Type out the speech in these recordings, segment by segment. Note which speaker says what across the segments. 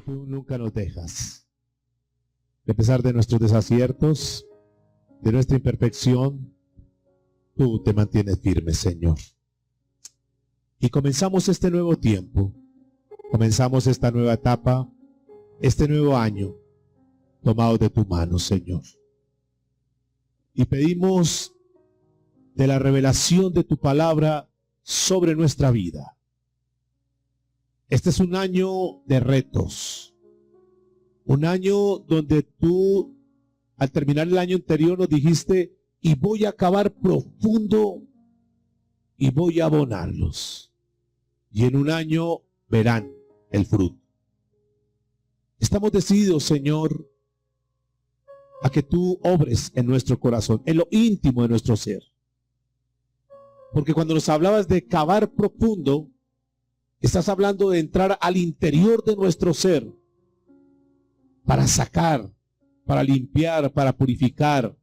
Speaker 1: tú nunca nos dejas. A pesar de nuestros desaciertos, de nuestra imperfección, tú te mantienes firme, Señor. Y comenzamos este nuevo tiempo, comenzamos esta nueva etapa, este nuevo año, tomados de tu mano, Señor. Y pedimos de la revelación de tu palabra sobre nuestra vida. Este es un año de retos, un año donde tú, al terminar el año anterior, nos dijiste, y voy a cavar profundo y voy a abonarlos. Y en un año verán el fruto. Estamos decididos, Señor, a que tú obres en nuestro corazón, en lo íntimo de nuestro ser. Porque cuando nos hablabas de cavar profundo, estás hablando de entrar al interior de nuestro ser para sacar, para limpiar, para purificar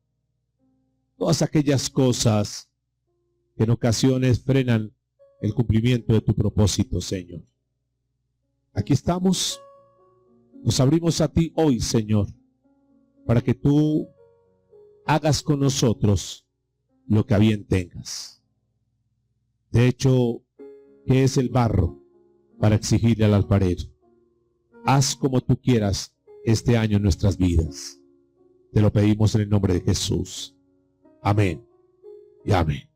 Speaker 1: todas aquellas cosas que en ocasiones frenan el cumplimiento de tu propósito, Señor. Aquí estamos, nos abrimos a ti hoy, Señor, para que tú hagas con nosotros lo que a bien tengas. De hecho, ¿qué es el barro para exigirle al alfarero? Haz como tú quieras este año en nuestras vidas. Te lo pedimos en el nombre de Jesús. Amén y amén.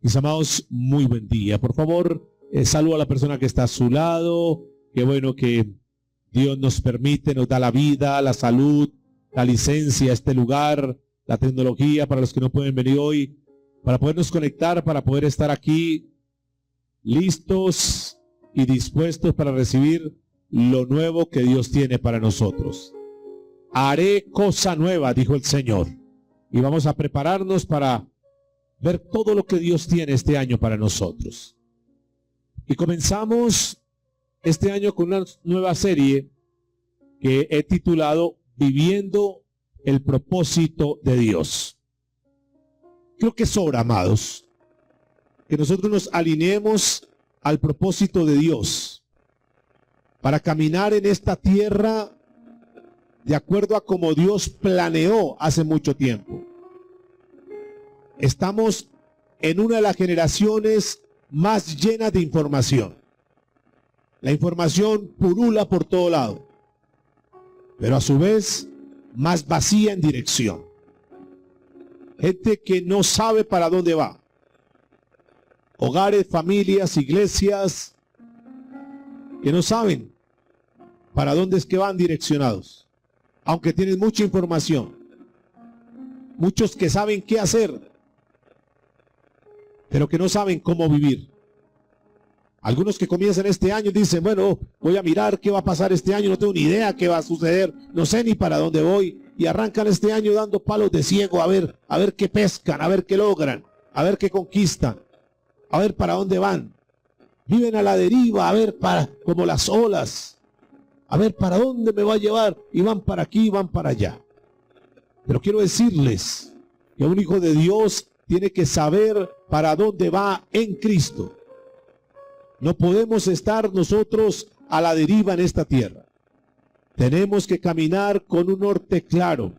Speaker 1: Mis amados, muy buen día. Por favor, saludo a la persona que está a su lado. Qué bueno que Dios nos permite, nos da la vida, la salud, la licencia, este lugar, la tecnología para los que no pueden venir hoy, para podernos conectar, para poder estar aquí listos y dispuestos para recibir lo nuevo que Dios tiene para nosotros. Haré cosa nueva, dijo el Señor. Y vamos a prepararnos para ver todo lo que Dios tiene este año para nosotros. Y comenzamos este año con una nueva serie que he titulado Viviendo el propósito de Dios. Creo que sobra, amados, que nosotros nos alineemos al propósito de Dios para caminar en esta tierra de acuerdo a como Dios planeó hace mucho tiempo. Estamos en una de las generaciones más llenas de información. La información pulula por todo lado, pero a su vez más vacía en dirección. Gente que no sabe para dónde va. Hogares, familias, iglesias que no saben para dónde es que van direccionados, aunque tienen mucha información. Muchos que saben qué hacer, pero que no saben cómo vivir. Algunos que comienzan este año dicen, bueno, voy a mirar qué va a pasar este año, no tengo ni idea qué va a suceder, no sé ni para dónde voy, y arrancan este año dando palos de ciego a ver qué pescan, a ver qué logran, a ver qué conquistan, a ver para dónde van. Viven a la deriva, a ver como las olas, a ver para dónde me va a llevar, y van para aquí, y van para allá. Pero quiero decirles que un hijo de Dios tiene que saber para dónde va en Cristo. No podemos estar nosotros a la deriva en esta tierra. Tenemos que caminar con un norte claro,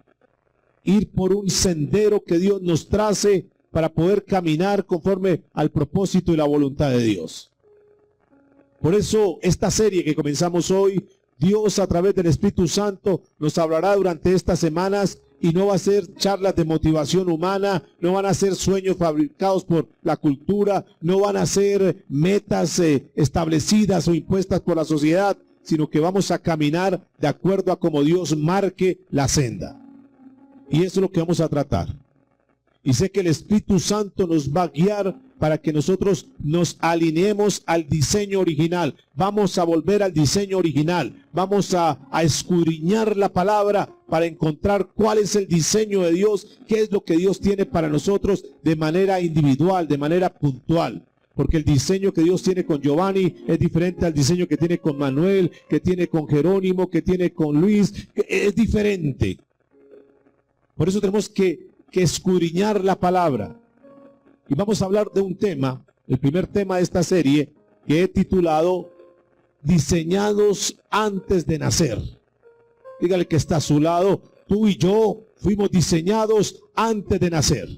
Speaker 1: ir por un sendero que Dios nos trace para poder caminar conforme al propósito y la voluntad de Dios. Por eso esta serie que comenzamos hoy, Dios a través del Espíritu Santo nos hablará durante estas semanas. Y no va a ser charlas de motivación humana, no van a ser sueños fabricados por la cultura, no van a ser metas establecidas o impuestas por la sociedad, sino que vamos a caminar de acuerdo a como Dios marque la senda. Y eso es lo que vamos a tratar. Y sé que el Espíritu Santo nos va a guiar para que nosotros nos alineemos al diseño original. Vamos a volver al diseño original. Vamos a escudriñar la palabra para encontrar cuál es el diseño de Dios, qué es lo que Dios tiene para nosotros de manera individual, de manera puntual. Porque el diseño que Dios tiene con Giovanni es diferente al diseño que tiene con Manuel, que tiene con Jerónimo, que tiene con Luis. Es diferente. Por eso tenemos que escudriñar la palabra. Y vamos a hablar de un tema, el primer tema de esta serie, que he titulado diseñados antes de nacer. Dígale que está a su lado, tú y yo fuimos diseñados antes de nacer.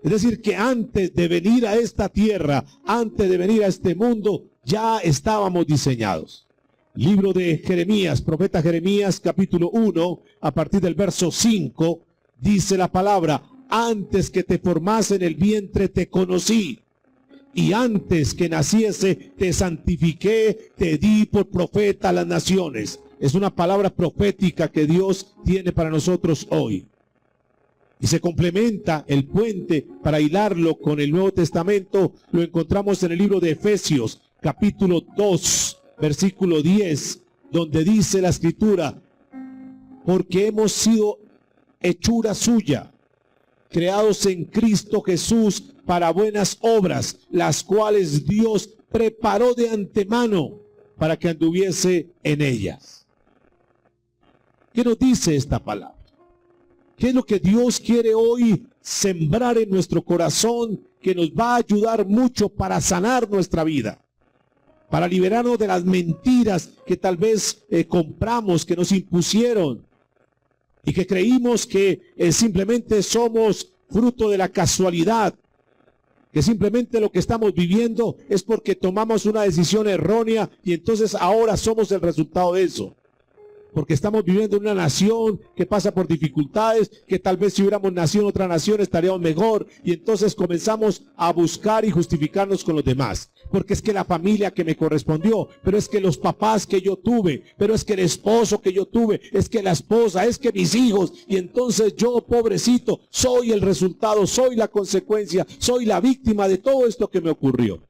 Speaker 1: Es decir, que antes de venir a esta tierra, antes de venir a este mundo, ya estábamos diseñados. Libro de Jeremías, profeta Jeremías, capítulo 1, a partir del verso 5, dice la palabra: antes que te formase en el vientre te conocí, y antes que naciese te santifiqué, te di por profeta a las naciones. Es una palabra profética que Dios tiene para nosotros hoy. Y se complementa el puente para hilarlo con el Nuevo Testamento. Lo encontramos en el libro de Efesios, capítulo 2, versículo 10, donde dice la Escritura: porque hemos sido hechura suya, creados en Cristo Jesús para buenas obras, las cuales Dios preparó de antemano para que anduviese en ellas. ¿Qué nos dice esta palabra? ¿Qué es lo que Dios quiere hoy sembrar en nuestro corazón, que nos va a ayudar mucho para sanar nuestra vida? Para liberarnos de las mentiras que tal vez compramos, que nos impusieron, y que creímos que simplemente somos fruto de la casualidad, que simplemente lo que estamos viviendo es porque tomamos una decisión errónea y entonces ahora somos el resultado de eso. Porque estamos viviendo en una nación que pasa por dificultades, que tal vez si hubiéramos nacido en otra nación estaríamos mejor, y entonces comenzamos a buscar y justificarnos con los demás. Porque es que la familia que me correspondió, pero es que los papás que yo tuve, pero es que el esposo que yo tuve, es que la esposa, es que mis hijos, y entonces yo, pobrecito, soy el resultado, soy la consecuencia, soy la víctima de todo esto que me ocurrió.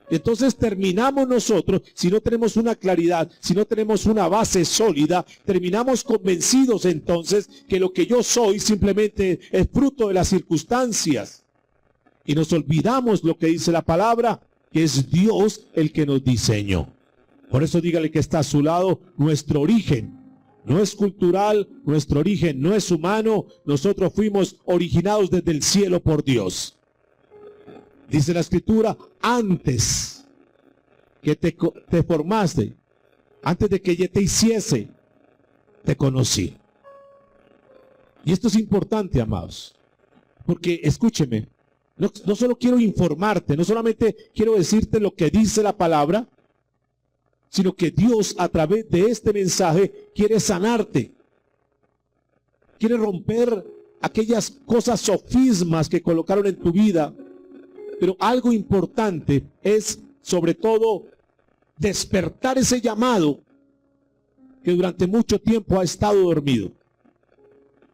Speaker 1: Entonces terminamos nosotros, si no tenemos una claridad, si no tenemos una base sólida, terminamos convencidos entonces que lo que yo soy simplemente es fruto de las circunstancias. Y nos olvidamos lo que dice la palabra, que es Dios el que nos diseñó. Por eso dígale que está a su lado: nuestro origen no es cultural, nuestro origen no es humano, nosotros fuimos originados desde el cielo por Dios. Dice la Escritura: antes que te formaste, antes de que yo te hiciese, te conocí. Y esto es importante, amados, porque escúcheme, no solo quiero informarte, no solamente quiero decirte lo que dice la palabra, sino que Dios a través de este mensaje quiere sanarte, quiere romper aquellas cosas sofismas que colocaron en tu vida. Pero algo importante es, sobre todo, despertar ese llamado que durante mucho tiempo ha estado dormido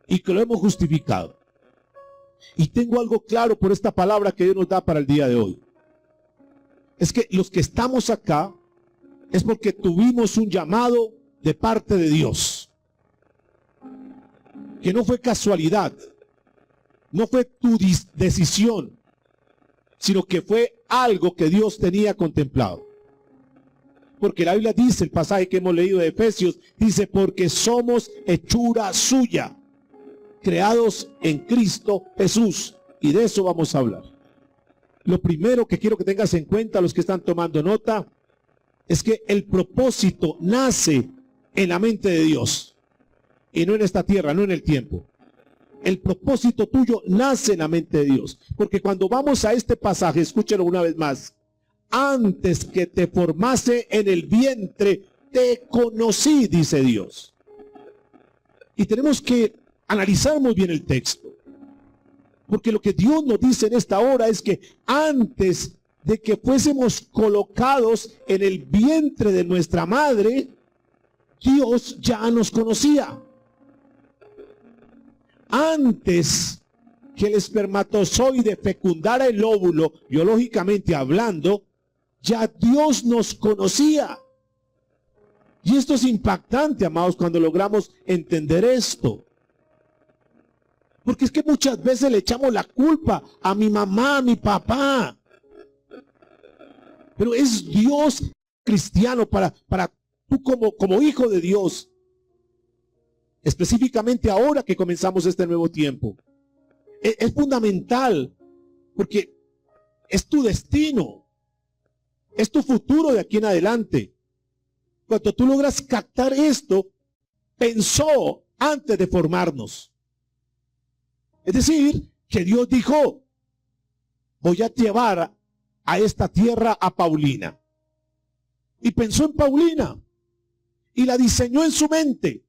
Speaker 1: y que lo hemos justificado. Y tengo algo claro por esta palabra que Dios nos da para el día de hoy. Es que los que estamos acá es porque tuvimos un llamado de parte de Dios, que no fue casualidad, no fue tu decisión, sino que fue algo que Dios tenía contemplado. Porque la Biblia dice, el pasaje que hemos leído de Efesios, dice: porque somos hechura suya, creados en Cristo Jesús. Y de eso vamos a hablar. Lo primero que quiero que tengas en cuenta, los que están tomando nota, es que el propósito nace en la mente de Dios, y no en esta tierra, no en el tiempo. El propósito tuyo nace en la mente de Dios. Porque cuando vamos a este pasaje, escúchalo una vez más: antes que te formase en el vientre, te conocí, dice Dios. Y tenemos que analizar muy bien el texto. Porque lo que Dios nos dice en esta hora es que antes de que fuésemos colocados en el vientre de nuestra madre, Dios ya nos conocía. Antes que el espermatozoide fecundara el óvulo, biológicamente hablando, ya Dios nos conocía. Y esto es impactante, amados, cuando logramos entender esto. Porque es que muchas veces le echamos la culpa a mi mamá, a mi papá. Pero es Dios cristiano para tú como hijo de Dios. Específicamente ahora que comenzamos este nuevo tiempo. Es fundamental, porque es tu destino, es tu futuro de aquí en adelante. Cuando tú logras captar esto, pensó antes de formarnos. Es decir, que Dios dijo, voy a llevar a esta tierra a Paulina. Y pensó en Paulina y la diseñó en su mente.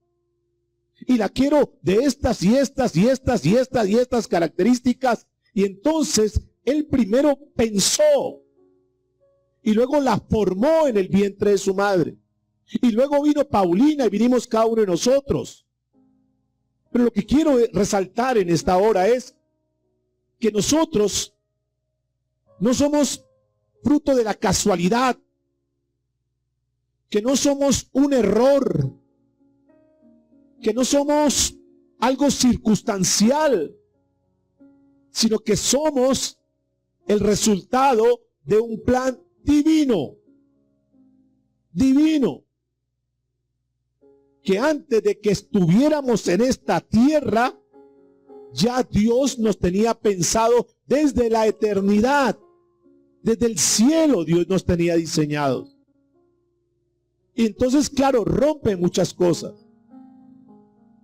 Speaker 1: Y la quiero de estas y estas y estas y estas y estas características. Y entonces él primero pensó y luego la formó en el vientre de su madre. Y luego vino Paulina y vinimos cada uno de nosotros. Pero lo que quiero resaltar en esta hora es que nosotros no somos fruto de la casualidad, que no somos un error, que no somos algo circunstancial, sino que somos el resultado de un plan divino. Divino. Que antes de que estuviéramos en esta tierra, ya Dios nos tenía pensado desde la eternidad. Desde el cielo Dios nos tenía diseñados. Y entonces, claro, rompe muchas cosas.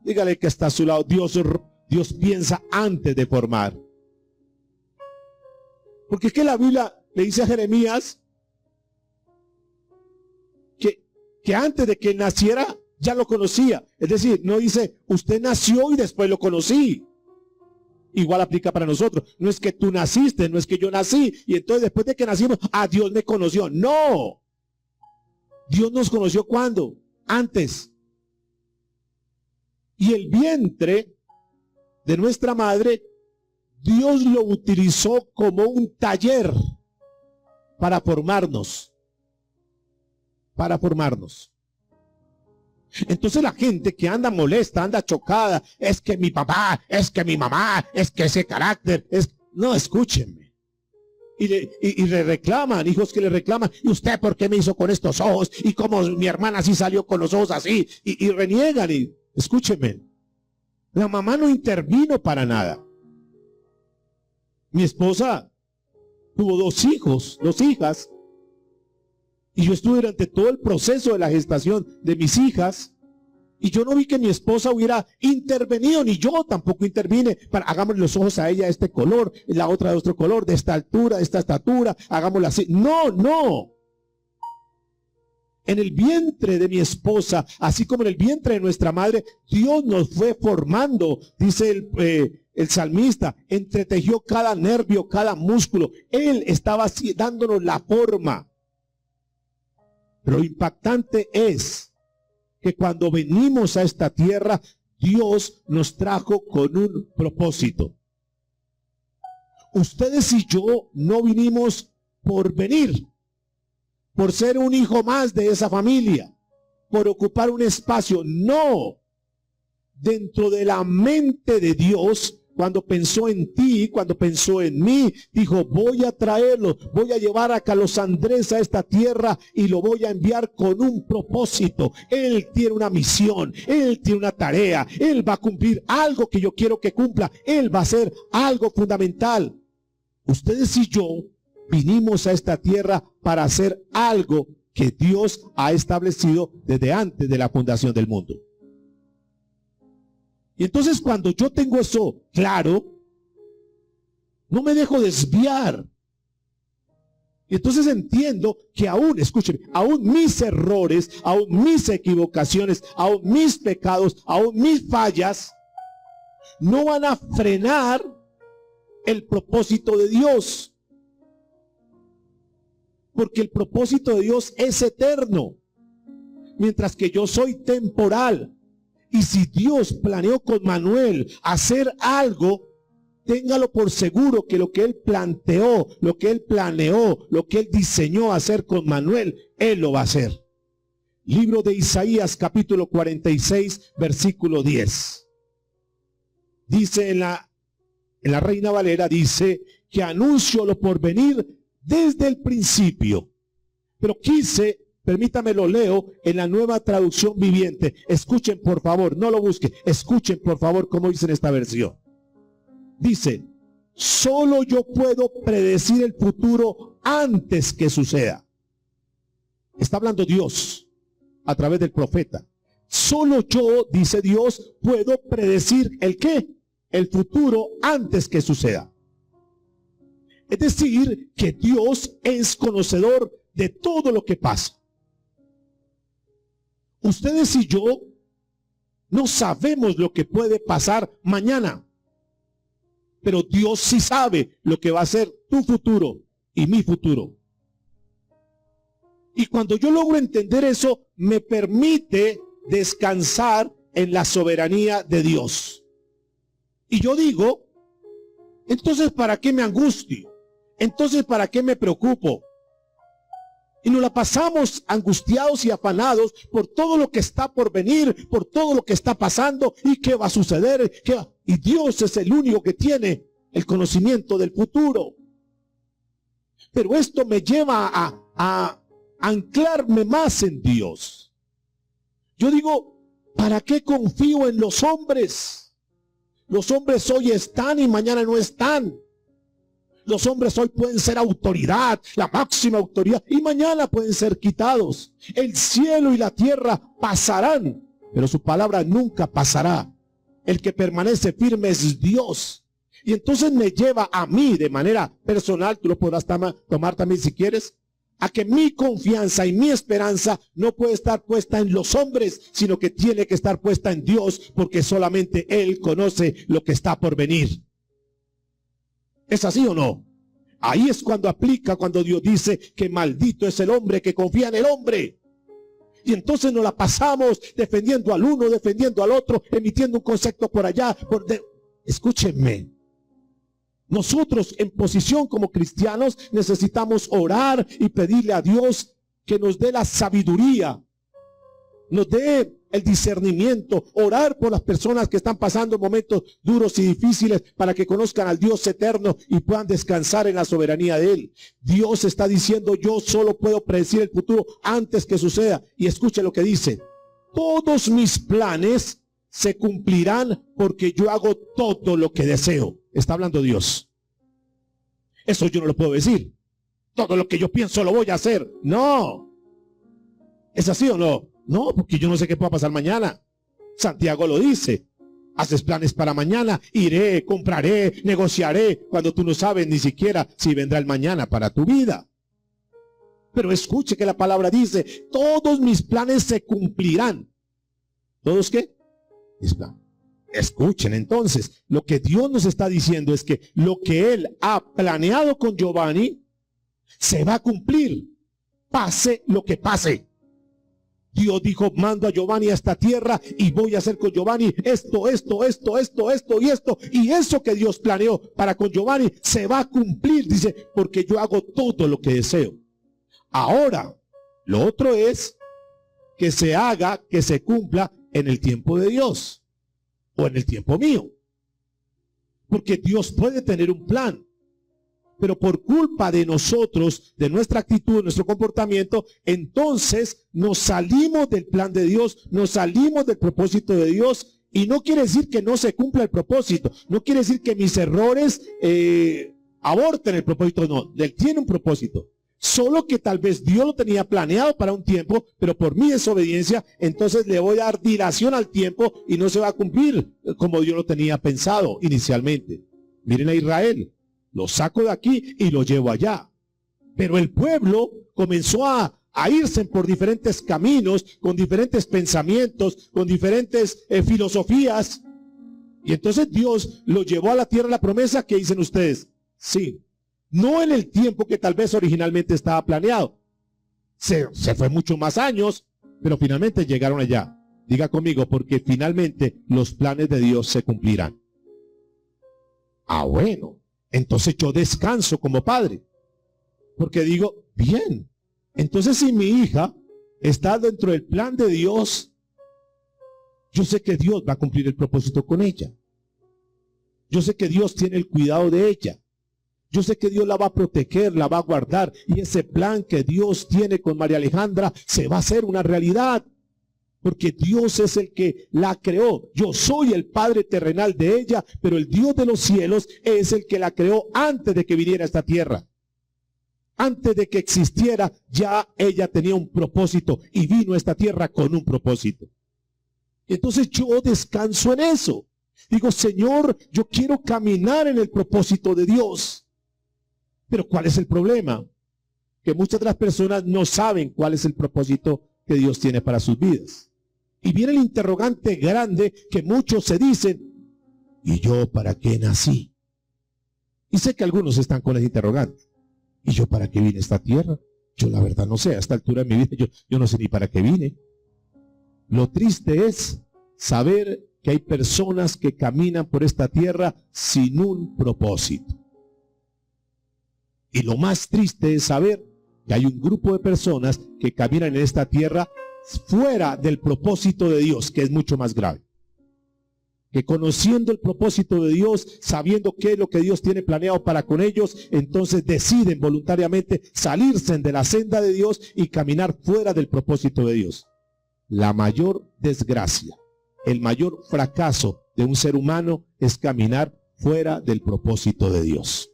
Speaker 1: Dígale que está a su lado, Dios piensa antes de formar. Porque es que la Biblia le dice a Jeremías que antes de que naciera ya lo conocía. Es decir, no dice, usted nació y después lo conocí. Igual aplica para nosotros. No es que tú naciste, no es que yo nací y entonces después de que nacimos, Dios me conoció. No. Dios nos conoció ¿cuándo? Antes. Y el vientre de nuestra madre, Dios lo utilizó como un taller para formarnos. Para formarnos. Entonces la gente que anda molesta, anda chocada, es que mi papá, es que mi mamá, es que ese carácter, no, escúchenme. Y le reclaman, hijos que le reclaman, ¿y usted por qué me hizo con estos ojos? Y como mi hermana sí salió con los ojos así, y reniegan, y escúchenme. La mamá no intervino para nada. Mi esposa tuvo 2 hijos, 2 hijas, y yo estuve durante todo el proceso de la gestación de mis hijas, y yo no vi que mi esposa hubiera intervenido, ni yo tampoco intervine, para hagamos los ojos a ella de este color, la otra de otro color, de esta altura, de esta estatura, hagámosla así. No, no. En el vientre de mi esposa, así como en el vientre de nuestra madre, Dios nos fue formando, dice el salmista, entretejió cada nervio, cada músculo. Él estaba así, dándonos la forma. Pero lo impactante es que cuando venimos a esta tierra, Dios nos trajo con un propósito. Ustedes y yo no vinimos por venir, por ser un hijo más de esa familia, por ocupar un espacio. No. Dentro de la mente de Dios, cuando pensó en ti, cuando pensó en mí, dijo, voy a traerlo, voy a llevar a Carlos Andrés a esta tierra y lo voy a enviar con un propósito. Él tiene una misión, él tiene una tarea, él va a cumplir algo que yo quiero que cumpla, él va a hacer algo fundamental. Ustedes y yo vinimos a esta tierra para hacer algo que Dios ha establecido desde antes de la fundación del mundo. Y entonces cuando yo tengo eso claro, no me dejo desviar. Y entonces entiendo que aún, escúcheme, aún mis errores, aún mis equivocaciones, aún mis pecados, aún mis fallas, no van a frenar el propósito de Dios. Porque el propósito de Dios es eterno, mientras que yo soy temporal. Y si Dios planeó con Manuel hacer algo, téngalo por seguro que lo que él planteó, lo que él planeó, lo que él diseñó hacer con Manuel, él lo va a hacer. Libro de Isaías, capítulo 46, versículo 10. Dice en la Reina Valera, dice que anuncio lo por venir desde el principio. Pero permítame lo leo en la Nueva Traducción Viviente. Escuchen por favor, no lo busquen. Escuchen por favor cómo dice en esta versión. Dice, solo yo puedo predecir el futuro antes que suceda. Está hablando Dios. a través del profeta. Solo yo, dice Dios, puedo predecir ¿el qué? El futuro antes que suceda. Es decir, que Dios es conocedor de todo lo que pasa. Ustedes y yo no sabemos lo que puede pasar mañana, pero Dios sí sabe lo que va a ser tu futuro y mi futuro. Y cuando yo logro entender eso, me permite descansar en la soberanía de Dios. Y yo digo, entonces ¿para qué me angustio? Entonces ¿para qué me preocupo? Y nos la pasamos angustiados y afanados por todo lo que está por venir, por todo lo que está pasando y qué va a suceder. Y Dios es el único que tiene el conocimiento del futuro. Pero esto me lleva a anclarme más en Dios. Yo digo, ¿para qué confío en los hombres? Los hombres hoy están y mañana no están. Los hombres hoy pueden ser autoridad, la máxima autoridad, y mañana pueden ser quitados. El cielo y la tierra pasarán, pero su palabra nunca pasará. El que permanece firme es Dios. Y entonces me lleva a mí de manera personal, tú lo podrás tomar también si quieres, a que mi confianza y mi esperanza no puede estar puesta en los hombres, sino que tiene que estar puesta en Dios, porque solamente Él conoce lo que está por venir. ¿Es así o no? Ahí es cuando aplica, cuando Dios dice que maldito es el hombre que confía en el hombre. Y entonces nos la pasamos defendiendo al uno, defendiendo al otro, emitiendo un concepto por allá. Escúchenme. Nosotros en posición como cristianos necesitamos orar y pedirle a Dios que nos dé la sabiduría, nos dé el discernimiento, orar por las personas que están pasando momentos duros y difíciles para que conozcan al Dios eterno y puedan descansar en la soberanía de Él. Dios está diciendo, yo solo puedo predecir el futuro antes que suceda. Y escuche lo que dice, todos mis planes se cumplirán porque yo hago todo lo que deseo. Está hablando Dios. Eso yo no lo puedo decir. Todo lo que yo pienso lo voy a hacer. No. ¿Es así o no? No, porque yo no sé qué pueda pasar mañana. Santiago lo dice. Haces planes para mañana. Iré, compraré, negociaré, cuando tú no sabes ni siquiera si vendrá el mañana para tu vida. Pero escuche que la palabra dice, todos mis planes se cumplirán. ¿Todos qué? Mis planes. Escuchen entonces, lo que Dios nos está diciendo es que lo que Él ha planeado con Giovanni se va a cumplir, pase lo que pase. Dios dijo, mando a Giovanni a esta tierra y voy a hacer con Giovanni esto y esto. Y eso que Dios planeó para con Giovanni se va a cumplir, dice, porque yo hago todo lo que deseo. Ahora, lo otro es que se haga, que se cumpla en el tiempo de Dios. O en el tiempo mío. Porque Dios puede tener un plan. Pero por culpa de nosotros, de nuestra actitud, de nuestro comportamiento, entonces nos salimos del plan de Dios, nos salimos del propósito de Dios. Y no quiere decir que no se cumpla el propósito. No quiere decir que mis errores aborten el propósito. No, Él tiene un propósito. Solo que tal vez Dios lo tenía planeado para un tiempo, pero por mi desobediencia, entonces le voy a dar dilación al tiempo y no se va a cumplir como Dios lo tenía pensado inicialmente. Miren a Israel, lo saco de aquí y lo llevo allá. Pero el pueblo comenzó a irse por diferentes caminos, con diferentes pensamientos, con diferentes filosofías. Y entonces Dios lo llevó a la tierra de la promesa. ¿Qué dicen ustedes? Sí. No en el tiempo que tal vez originalmente estaba planeado. Se fue muchos más años, pero finalmente llegaron allá. Diga conmigo, porque finalmente los planes de Dios se cumplirán. Ah, bueno, entonces yo descanso como padre. Porque digo, bien, entonces si mi hija está dentro del plan de Dios, yo sé que Dios va a cumplir el propósito con ella. Yo sé que Dios tiene el cuidado de ella. Yo sé que Dios la va a proteger, la va a guardar. Y ese plan que Dios tiene con María Alejandra se va a hacer una realidad. Porque Dios es el que la creó. Yo soy el padre terrenal de ella, pero el Dios de los cielos es el que la creó antes de que viniera a esta tierra. Antes de que existiera, ya ella tenía un propósito y vino a esta tierra con un propósito. Entonces yo descanso en eso. Digo, Señor, yo quiero caminar en el propósito de Dios. Pero ¿cuál es el problema? Que muchas de las personas no saben cuál es el propósito que Dios tiene para sus vidas. Y viene el interrogante grande que muchos se dicen, ¿y yo para qué nací? Y sé que algunos están con el interrogante. ¿Y yo para qué vine a esta tierra? Yo la verdad no sé, a esta altura de mi vida yo no sé ni para qué vine. Lo triste es saber que hay personas que caminan por esta tierra sin un propósito. Y lo más triste es saber que hay un grupo de personas que caminan en esta tierra fuera del propósito de Dios, que es mucho más grave. Que conociendo el propósito de Dios, sabiendo qué es lo que Dios tiene planeado para con ellos, entonces deciden voluntariamente salirse de la senda de Dios y caminar fuera del propósito de Dios. La mayor desgracia, el mayor fracaso de un ser humano es caminar fuera del propósito de Dios.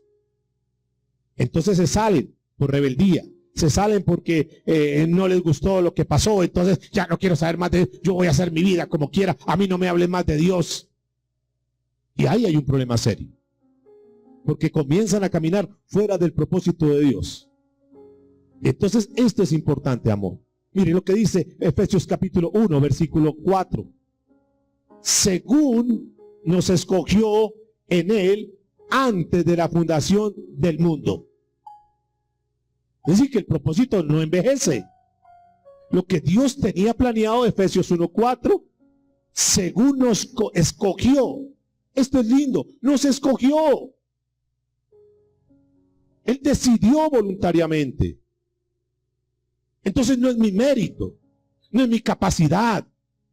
Speaker 1: Entonces se salen por rebeldía, se salen porque no les gustó lo que pasó, entonces ya no quiero saber más de Dios, yo voy a hacer mi vida como quiera, a mí no me hablen más de Dios. Y ahí hay un problema serio, porque comienzan a caminar fuera del propósito de Dios. Entonces esto es importante, amor. Mire lo que dice Efesios capítulo 1, versículo 4. Según nos escogió en él antes de la fundación del mundo. Es decir, que el propósito no envejece. Lo que Dios tenía planeado, Efesios 1:4, según nos escogió. Esto es lindo, nos escogió. Él decidió voluntariamente. Entonces no es mi mérito, no es mi capacidad,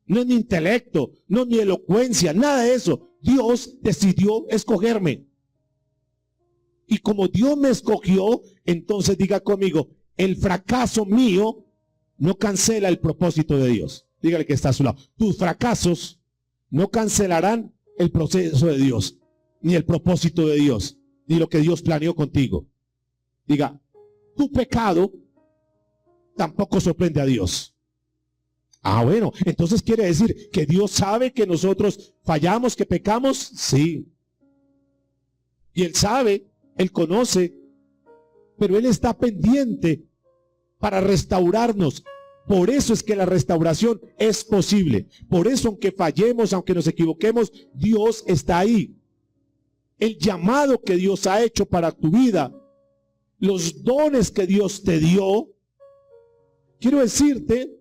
Speaker 1: no es mi intelecto, no es mi elocuencia, nada de eso. Dios decidió escogerme. Y como Dios me escogió, entonces diga conmigo, el fracaso mío no cancela el propósito de Dios. Dígale que está a su lado. Tus fracasos no cancelarán el proceso de Dios, ni el propósito de Dios, ni lo que Dios planeó contigo. Diga, tu pecado tampoco sorprende a Dios. Ah, bueno, entonces quiere decir que Dios sabe que nosotros fallamos, que pecamos. Sí. Y Él sabe, Él conoce, pero Él está pendiente para restaurarnos. Por eso es que la restauración es posible. Por eso, aunque fallemos, aunque nos equivoquemos, Dios está ahí. El llamado que Dios ha hecho para tu vida, los dones que Dios te dio, quiero decirte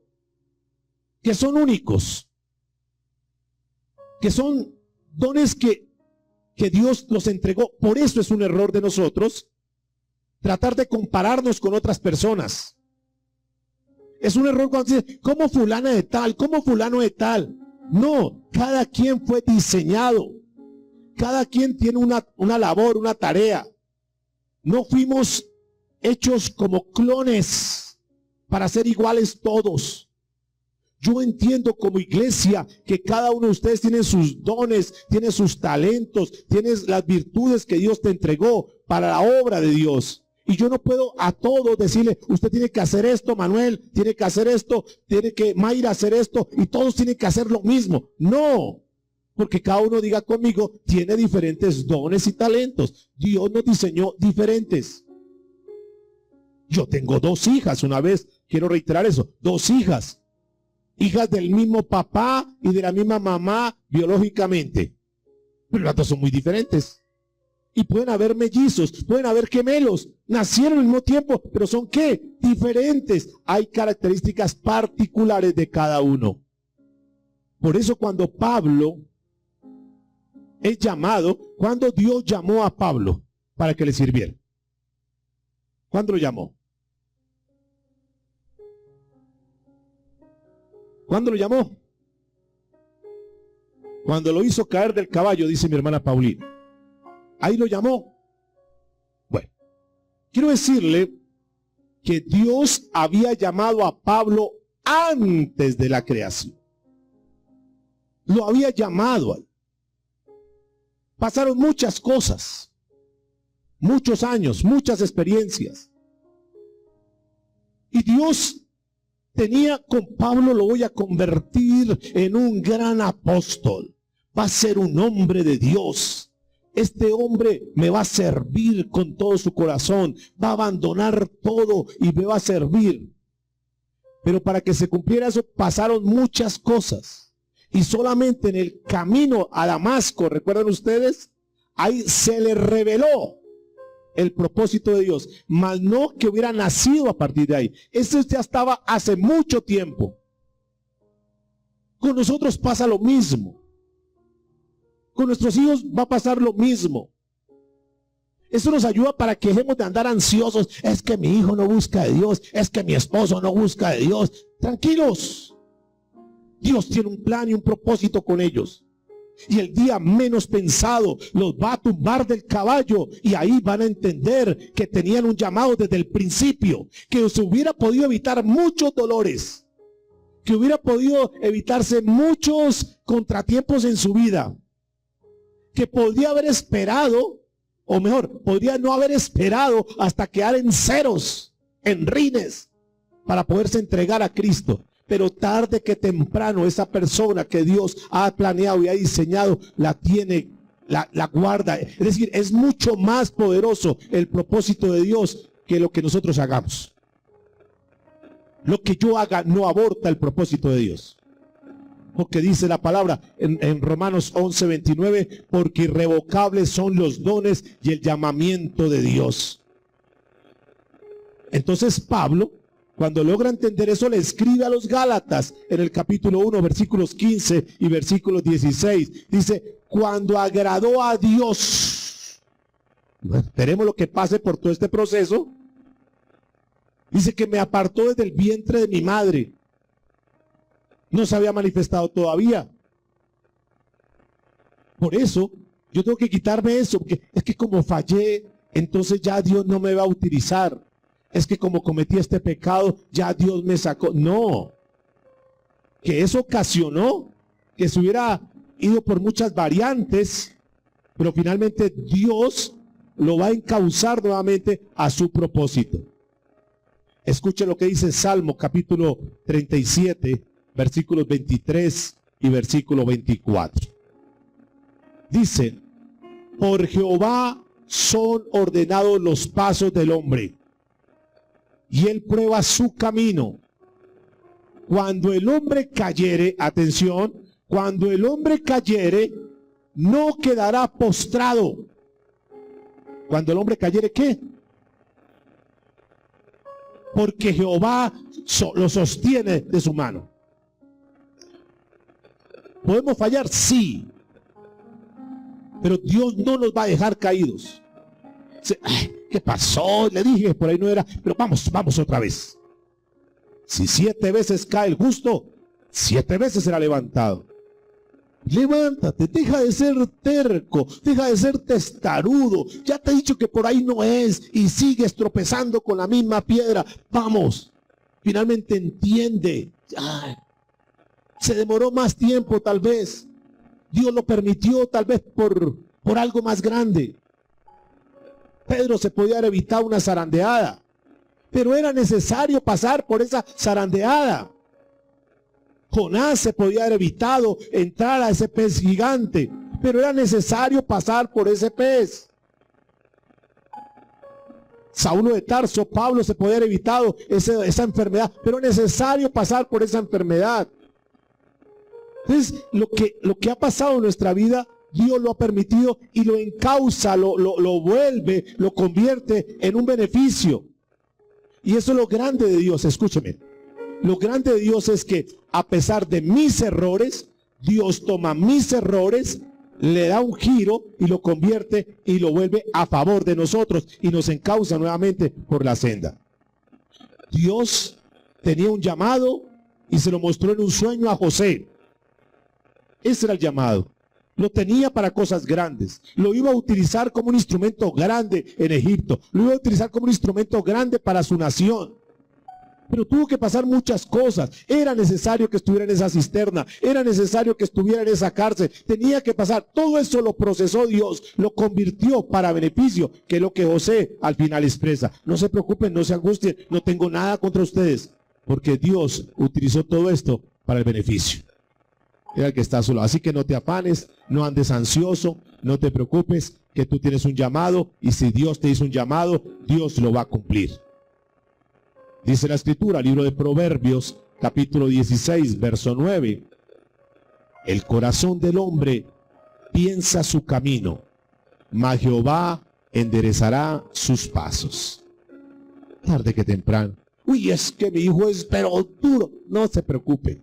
Speaker 1: que son únicos, que son dones que Dios los entregó. Por eso es un error de nosotros tratar de compararnos con otras personas. Es un error cuando dice, ¿cómo fulana de tal? ¿Cómo fulano de tal? No, cada quien fue diseñado. Cada quien tiene una labor, una tarea. No fuimos hechos como clones para ser iguales todos. Yo entiendo como iglesia que cada uno de ustedes tiene sus dones, tiene sus talentos, tiene las virtudes que Dios te entregó para la obra de Dios. Y yo no puedo a todos decirle, usted tiene que hacer esto, Manuel, tiene que hacer esto, tiene que Mayra hacer esto, y todos tienen que hacer lo mismo. No, porque cada uno diga conmigo, tiene diferentes dones y talentos. Dios nos diseñó diferentes. Yo tengo 2 hijas, una vez, quiero reiterar eso, 2 hijas. Hijas del mismo papá y de la misma mamá biológicamente. Pero las 2 son muy diferentes. Y pueden haber mellizos, pueden haber gemelos, nacieron al mismo tiempo, pero son ¿qué? Diferentes. Hay características particulares de cada uno. Por eso cuando Pablo es llamado, cuando Dios llamó a Pablo para que le sirviera. ¿Cuándo lo llamó? ¿Cuándo lo llamó? Cuando lo hizo caer del caballo, dice mi hermana Paulina. Ahí lo llamó. Bueno, quiero decirle que Dios había llamado a Pablo antes de la creación. Lo había llamado. Pasaron muchas cosas, muchos años, muchas experiencias. Y Dios tenía con Pablo, lo voy a convertir en un gran apóstol. Va a ser un hombre de Dios. Este hombre me va a servir con todo su corazón. Va a abandonar todo y me va a servir. Pero para que se cumpliera eso pasaron muchas cosas. Y solamente en el camino a Damasco, ¿recuerdan ustedes? Ahí se le reveló el propósito de Dios. Mas no que hubiera nacido a partir de ahí. Eso ya estaba hace mucho tiempo. Con nosotros pasa lo mismo. Con nuestros hijos va a pasar lo mismo. Eso nos ayuda para que dejemos de andar ansiosos. Es que mi hijo no busca de Dios. Es que mi esposo no busca de Dios. Tranquilos. Dios tiene un plan y un propósito con ellos. Y el día menos pensado los va a tumbar del caballo. Y ahí van a entender que tenían un llamado desde el principio. Que se hubiera podido evitar muchos dolores. Que hubiera podido evitarse muchos contratiempos en su vida. Que podría haber esperado, o mejor, podría no haber esperado hasta quedar en ceros, en rines, para poderse entregar a Cristo. Pero tarde que temprano esa persona que Dios ha planeado y ha diseñado, la tiene, la guarda. Es decir, es mucho más poderoso el propósito de Dios que lo que nosotros hagamos. Lo que yo haga no aborta el propósito de Dios. Porque dice la palabra en Romanos 11:29, porque irrevocables son los dones y el llamamiento de Dios. Entonces Pablo, cuando logra entender eso, le escribe a los Gálatas en el capítulo 1, versículos 15 y versículos 16. Dice, cuando agradó a Dios, esperemos lo que pase por todo este proceso. Dice que me apartó desde el vientre de mi madre. No se había manifestado todavía. Por eso, yo tengo que quitarme eso, porque es que como fallé, entonces ya Dios no me va a utilizar. Es que como cometí este pecado, ya Dios me sacó. No. Que eso ocasionó que se hubiera ido por muchas variantes, pero finalmente Dios lo va a encauzar nuevamente a su propósito. Escuche lo que dice Salmo capítulo 37, versículos 23 y versículo 24. Dice, por Jehová son ordenados los pasos del hombre, y él prueba su camino. Cuando el hombre cayere, atención, cuando el hombre cayere, no quedará postrado. Cuando el hombre cayere, ¿qué? Porque Jehová lo sostiene de su mano. ¿Podemos fallar? Sí. Pero Dios no nos va a dejar caídos. ¿Qué pasó? Le dije que por ahí no era. Pero vamos otra vez. Si 7 veces cae el justo, 7 veces será levantado. Levántate, deja de ser terco, deja de ser testarudo. Ya te he dicho que por ahí no es y sigues tropezando con la misma piedra. Vamos, finalmente entiende. Ay, se demoró más tiempo tal vez. Dios lo permitió tal vez por algo más grande. Pedro se podía haber evitado una zarandeada, pero era necesario pasar por esa zarandeada. Jonás se podía haber evitado entrar a ese pez gigante, pero era necesario pasar por ese pez. Saulo de Tarso, Pablo se podía haber evitado esa enfermedad, pero es necesario pasar por esa enfermedad. Entonces, lo que ha pasado en nuestra vida, Dios lo ha permitido y lo encausa, lo vuelve, lo convierte en un beneficio. Y eso es lo grande de Dios, escúcheme. Lo grande de Dios es que a pesar de mis errores, Dios toma mis errores, le da un giro y lo convierte y lo vuelve a favor de nosotros y nos encausa nuevamente por la senda. Dios tenía un llamado y se lo mostró en un sueño a José. Ese era el llamado. Lo tenía para cosas grandes. Lo iba a utilizar como un instrumento grande en Egipto. Lo iba a utilizar como un instrumento grande para su nación. pero tuvo que pasar muchas cosas. Era necesario que estuviera en esa cisterna, era necesario que estuviera en esa cárcel, tenía que pasar. Todo eso lo procesó Dios, lo convirtió para beneficio, que es lo que José al final expresa. No se preocupen, no se angustien, no tengo nada contra ustedes, porque Dios utilizó todo esto para el beneficio. Era el que está solo. Así que no te afanes, no andes ansioso, no te preocupes, que tú tienes un llamado, y si Dios te hizo un llamado, Dios lo va a cumplir. Dice la Escritura, libro de Proverbios, capítulo 16, verso 9. El corazón del hombre piensa su camino, mas Jehová enderezará sus pasos. Tarde que temprano. Uy, es que mi hijo es pero duro. No se preocupe,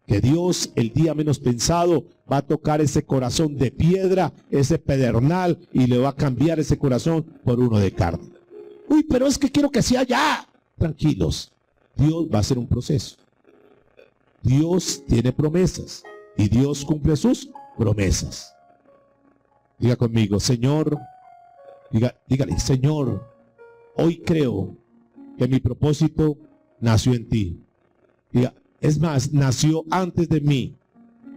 Speaker 1: que Dios el día menos pensado va a tocar ese corazón de piedra, ese pedernal, y le va a cambiar ese corazón por uno de carne. Uy, pero es que quiero que sea ya. Tranquilos, Dios va a hacer un proceso. Dios tiene promesas y Dios cumple sus promesas. Diga conmigo, Señor, dígale, Señor, hoy creo que mi propósito nació en ti. Diga, es más, nació antes de mí,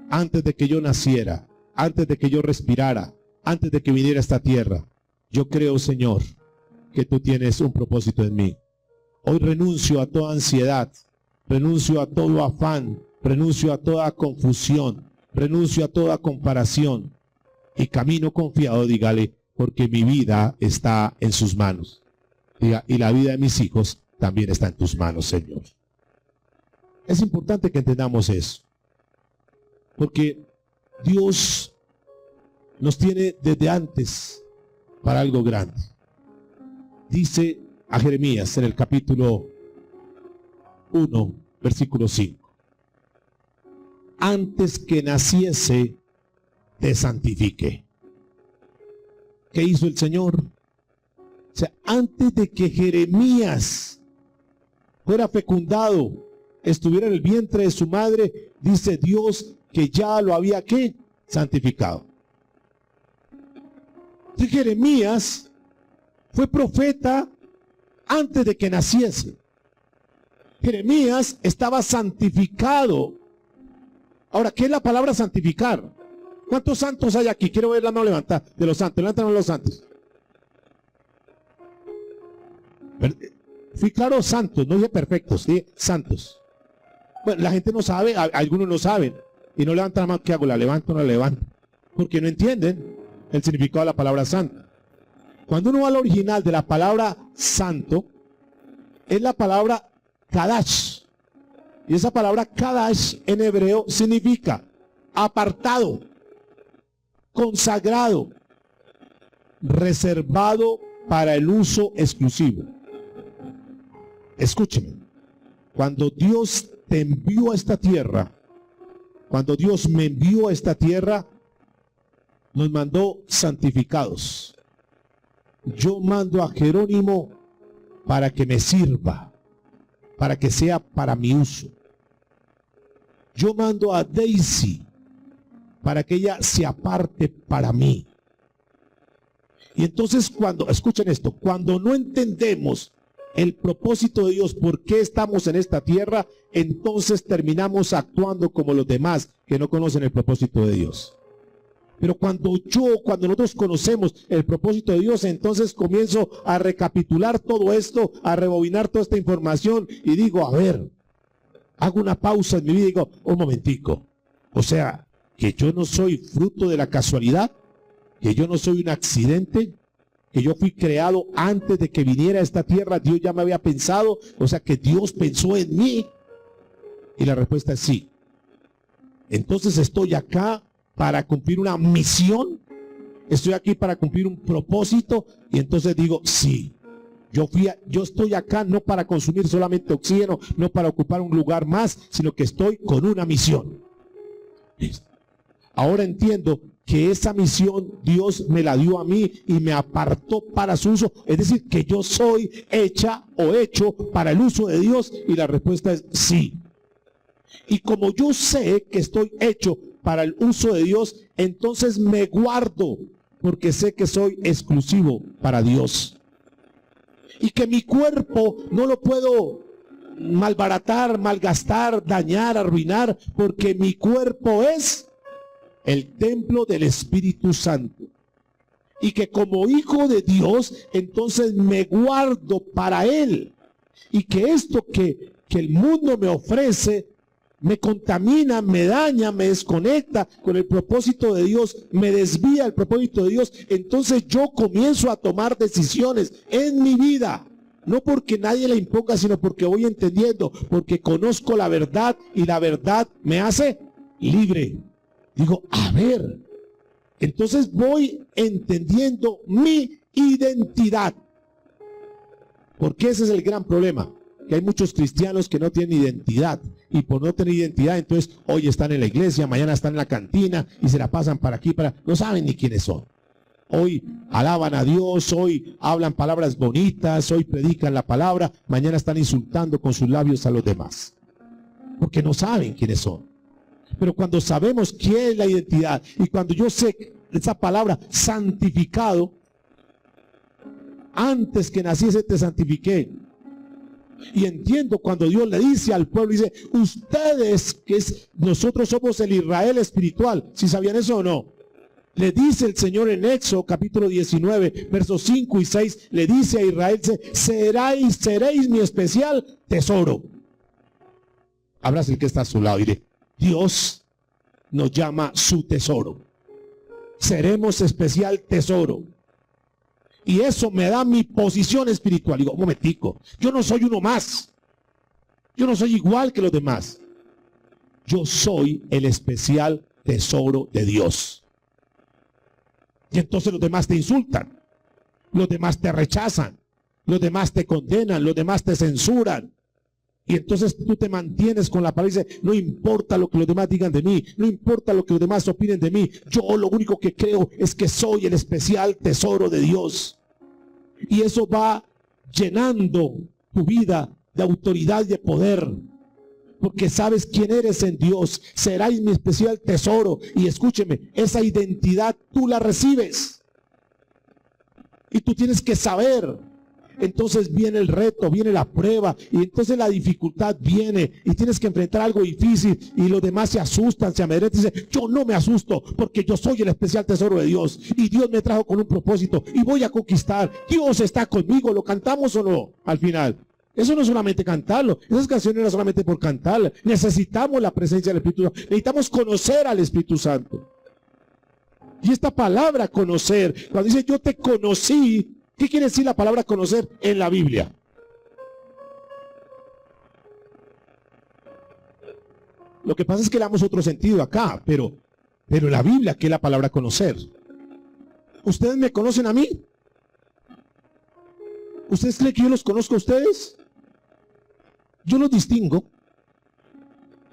Speaker 1: antes de que yo naciera, antes de que yo respirara, antes de que viniera a esta tierra. Yo creo, Señor, que tú tienes un propósito en mí. Hoy renuncio a toda ansiedad, renuncio a todo afán, renuncio a toda confusión, renuncio a toda comparación y camino confiado, dígale, porque mi vida está en sus manos. Diga, y la vida de mis hijos también está en tus manos, Señor. Es importante que entendamos eso, porque Dios nos tiene desde antes para algo grande. Dice a Jeremías en el capítulo 1, versículo 5. Antes que naciese, te santifiqué. ¿Qué hizo el Señor? O sea, antes de que Jeremías fuera fecundado, estuviera en el vientre de su madre, dice Dios que ya lo había, ¿qué? Santificado. Entonces Jeremías fue profeta antes de que naciese. Jeremías estaba santificado. Ahora, ¿qué es la palabra santificar? ¿Cuántos santos hay aquí? Quiero ver la mano levantada de los santos. Levantan los santos. Fui claro, santos, no dije perfectos, ¿sí? Santos. Bueno, la gente no sabe, algunos no saben. Y no levantan la mano, ¿qué hago? ¿La levanto o no la levanto? Porque no entienden el significado de la palabra santo. Cuando uno va al original de la palabra santo, es la palabra Kadash. Y esa palabra Kadash en hebreo significa apartado, consagrado, reservado para el uso exclusivo. Escúcheme, cuando Dios te envió a esta tierra, cuando Dios me envió a esta tierra, nos mandó santificados. Yo mando a Jerónimo para que me sirva, para que sea para mi uso. Yo mando a Daisy para que ella se aparte para mí. Y entonces escuchen esto, cuando no entendemos el propósito de Dios, por qué estamos en esta tierra, entonces terminamos actuando como los demás que no conocen el propósito de Dios. Pero cuando nosotros conocemos el propósito de Dios, entonces comienzo a recapitular todo esto, a rebobinar toda esta información y digo, a ver, hago una pausa en mi vida y digo, un momentico, o sea, que yo no soy fruto de la casualidad, que yo no soy un accidente, que yo fui creado antes de que viniera a esta tierra, Dios ya me había pensado, o sea que Dios pensó en mí. Y la respuesta es sí. Entonces estoy acá para cumplir una misión, estoy aquí para cumplir un propósito, y entonces digo, sí, yo estoy acá no para consumir solamente oxígeno, no para ocupar un lugar más, sino que estoy con una misión. Listo. Ahora entiendo que esa misión Dios me la dio a mí y me apartó para su uso, es decir, que yo soy hecha o hecho para el uso de Dios, y la respuesta es sí. Y como yo sé que estoy hecho para el uso de Dios, entonces me guardo, porque sé que soy exclusivo para Dios. Y que mi cuerpo no lo puedo malbaratar, malgastar, dañar, arruinar, porque mi cuerpo es el templo del Espíritu Santo. Y que como hijo de Dios, entonces me guardo para Él. Y que esto que el mundo me ofrece, me contamina, me daña, me desconecta con el propósito de Dios, me desvía el propósito de Dios. Entonces yo comienzo a tomar decisiones en mi vida. No porque nadie la imponga, sino porque voy entendiendo, porque conozco la verdad y la verdad me hace libre. Digo, a ver, entonces voy entendiendo mi identidad. Porque ese es el gran problema, que hay muchos cristianos que no tienen identidad. Y por no tener identidad, entonces hoy están en la iglesia, mañana están en la cantina y se la pasan para aquí, no saben ni quiénes son. Hoy alaban a Dios, hoy hablan palabras bonitas, hoy predican la palabra, mañana están insultando con sus labios a los demás. Porque no saben quiénes son. Pero cuando sabemos quién es la identidad y cuando yo sé esa palabra santificado, antes que naciese te santifiqué. Y entiendo cuando Dios le dice al pueblo, dice, ustedes, nosotros somos el Israel espiritual. ¿Sí sabían eso o no? Le dice el Señor en Éxodo capítulo 19, versos 5 y 6, le dice a Israel, seréis mi especial tesoro. Abraza el que está a su lado y dile, Dios nos llama su tesoro. Seremos especial tesoro. Y eso me da mi posición espiritual. Digo, un momentico, yo no soy uno más. Yo no soy igual que los demás. Yo soy el especial tesoro de Dios. Y entonces los demás te insultan, los demás te rechazan, los demás te condenan, los demás te censuran. Y entonces tú te mantienes con la palabra y dices, no importa lo que los demás digan de mí, no importa lo que los demás opinen de mí, yo lo único que creo es que soy el especial tesoro de Dios. Y eso va llenando tu vida de autoridad y de poder. Porque sabes quién eres en Dios. Serás mi especial tesoro. Y escúcheme, esa identidad tú la recibes. Y tú tienes que saber. Entonces viene el reto, viene la prueba. Y entonces la dificultad viene. Y tienes que enfrentar algo difícil. Y los demás se asustan, se amedrentan. Dicen, yo no me asusto porque yo soy el especial tesoro de Dios. Y Dios me trajo con un propósito. Y voy a conquistar. Dios está conmigo. ¿Lo cantamos o no? Al final. Eso no es solamente cantarlo. Esas canciones no son solamente por cantarlas. Necesitamos la presencia del Espíritu Santo. Necesitamos conocer al Espíritu Santo. Y esta palabra conocer, cuando dice yo te conocí, ¿qué quiere decir la palabra conocer en la Biblia? Lo que pasa es que le damos otro sentido acá, pero en la Biblia, ¿qué es la palabra conocer? ¿Ustedes me conocen a mí? ¿Ustedes creen que yo los conozco a ustedes? Yo los distingo.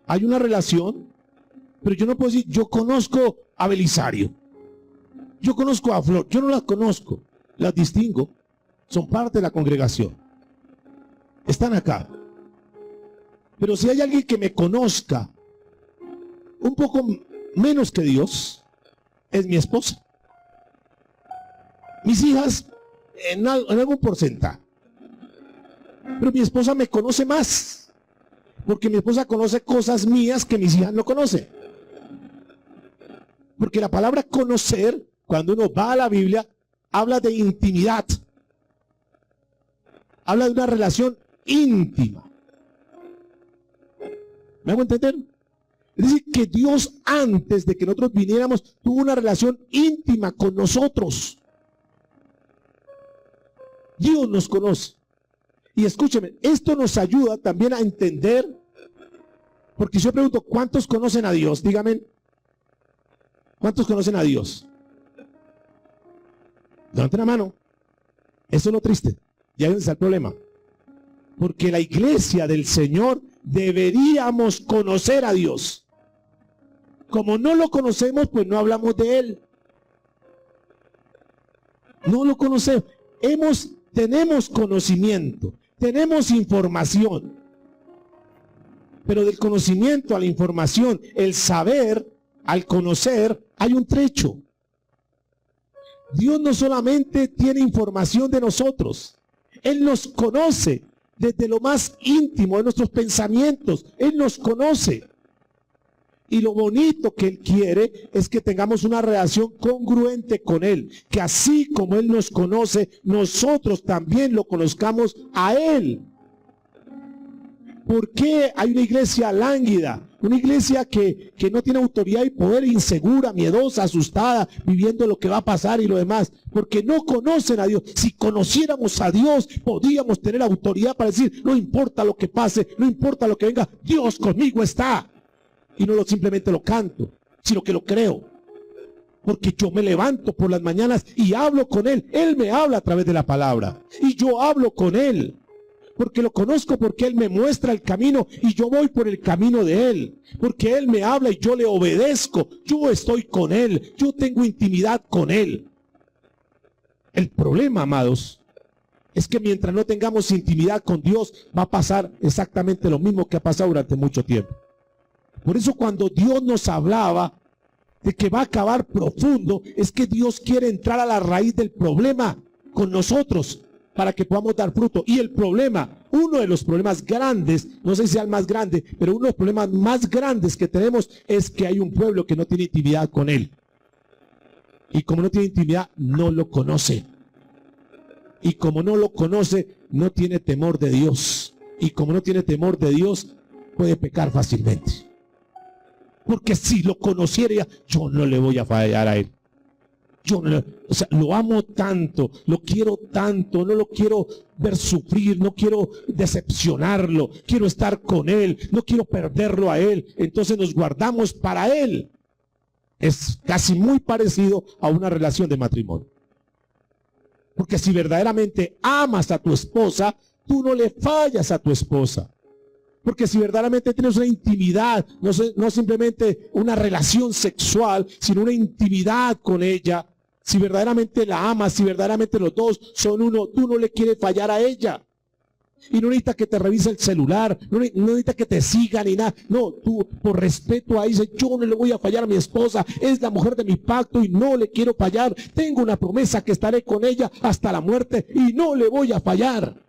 Speaker 1: Hay una relación, pero yo no puedo decir, yo conozco a Belisario. Yo conozco a Flor. Yo no las conozco, las distingo. Son parte de la congregación. Están acá. Pero si hay alguien que me conozca un poco menos que Dios, es mi esposa. Mis hijas, en algún porcentaje. Pero mi esposa me conoce más, porque mi esposa conoce cosas mías que mis hijas no conocen. Porque la palabra conocer, cuando uno va a la Biblia, habla de intimidad. Habla de una relación íntima. ¿Me hago entender? Es decir, que Dios antes de que nosotros viniéramos tuvo una relación íntima con nosotros. Dios nos conoce. Y escúcheme, esto nos ayuda también a entender, porque si yo pregunto, ¿cuántos conocen a Dios? Dígame, ¿cuántos conocen a Dios? Levanten la mano. Eso es lo triste. Y ahí está el problema. Porque la iglesia del Señor deberíamos conocer a Dios. Como no lo conocemos, pues no hablamos de Él. No lo conocemos. Tenemos conocimiento, tenemos información, pero del conocimiento a la información, el saber al conocer, hay un trecho. Dios no solamente tiene información de nosotros, Él nos conoce, desde lo más íntimo de nuestros pensamientos. Él nos conoce. Y lo bonito que Él quiere es que tengamos una relación congruente con Él, que así como Él nos conoce, nosotros también lo conozcamos a Él. ¿Por qué hay una iglesia lánguida? Una iglesia que no tiene autoridad y poder, insegura, miedosa, asustada, viviendo lo que va a pasar y lo demás. Porque no conocen a Dios. Si conociéramos a Dios, podríamos tener autoridad para decir, no importa lo que pase, no importa lo que venga, Dios conmigo está. Y no simplemente lo canto, sino que lo creo. Porque yo me levanto por las mañanas y hablo con Él. Él me habla a través de la palabra. Y yo hablo con Él. Porque lo conozco, porque Él me muestra el camino y yo voy por el camino de Él. Porque Él me habla y yo le obedezco. Yo estoy con Él. Yo tengo intimidad con Él. El problema, amados, es que mientras no tengamos intimidad con Dios, va a pasar exactamente lo mismo que ha pasado durante mucho tiempo. Por eso cuando Dios nos hablaba de que va a acabar profundo, es que Dios quiere entrar a la raíz del problema con nosotros para que podamos dar fruto. Y el problema, uno de los problemas grandes, no sé si sea el más grande, pero uno de los problemas más grandes que tenemos es que hay un pueblo que no tiene intimidad con Él. Y como no tiene intimidad, no lo conoce. Y como no lo conoce, no tiene temor de Dios. Y como no tiene temor de Dios, puede pecar fácilmente. Porque si lo conociera, yo no le voy a fallar a Él. Yo no, o sea, lo amo tanto, lo quiero tanto, no lo quiero ver sufrir, no quiero decepcionarlo, quiero estar con Él, no quiero perderlo a Él. Entonces nos guardamos para Él. Es casi muy parecido a una relación de matrimonio. Porque si verdaderamente amas a tu esposa, tú no le fallas a tu esposa. Porque si verdaderamente tienes una intimidad, no simplemente una relación sexual, sino una intimidad con ella, si verdaderamente la amas, si verdaderamente los dos son uno, tú no le quieres fallar a ella. Y no necesita que te revise el celular, no necesita que te siga ni nada. No, tú por respeto a ella, yo no le voy a fallar a mi esposa, es la mujer de mi pacto y no le quiero fallar. Tengo una promesa que estaré con ella hasta la muerte y no le voy a fallar.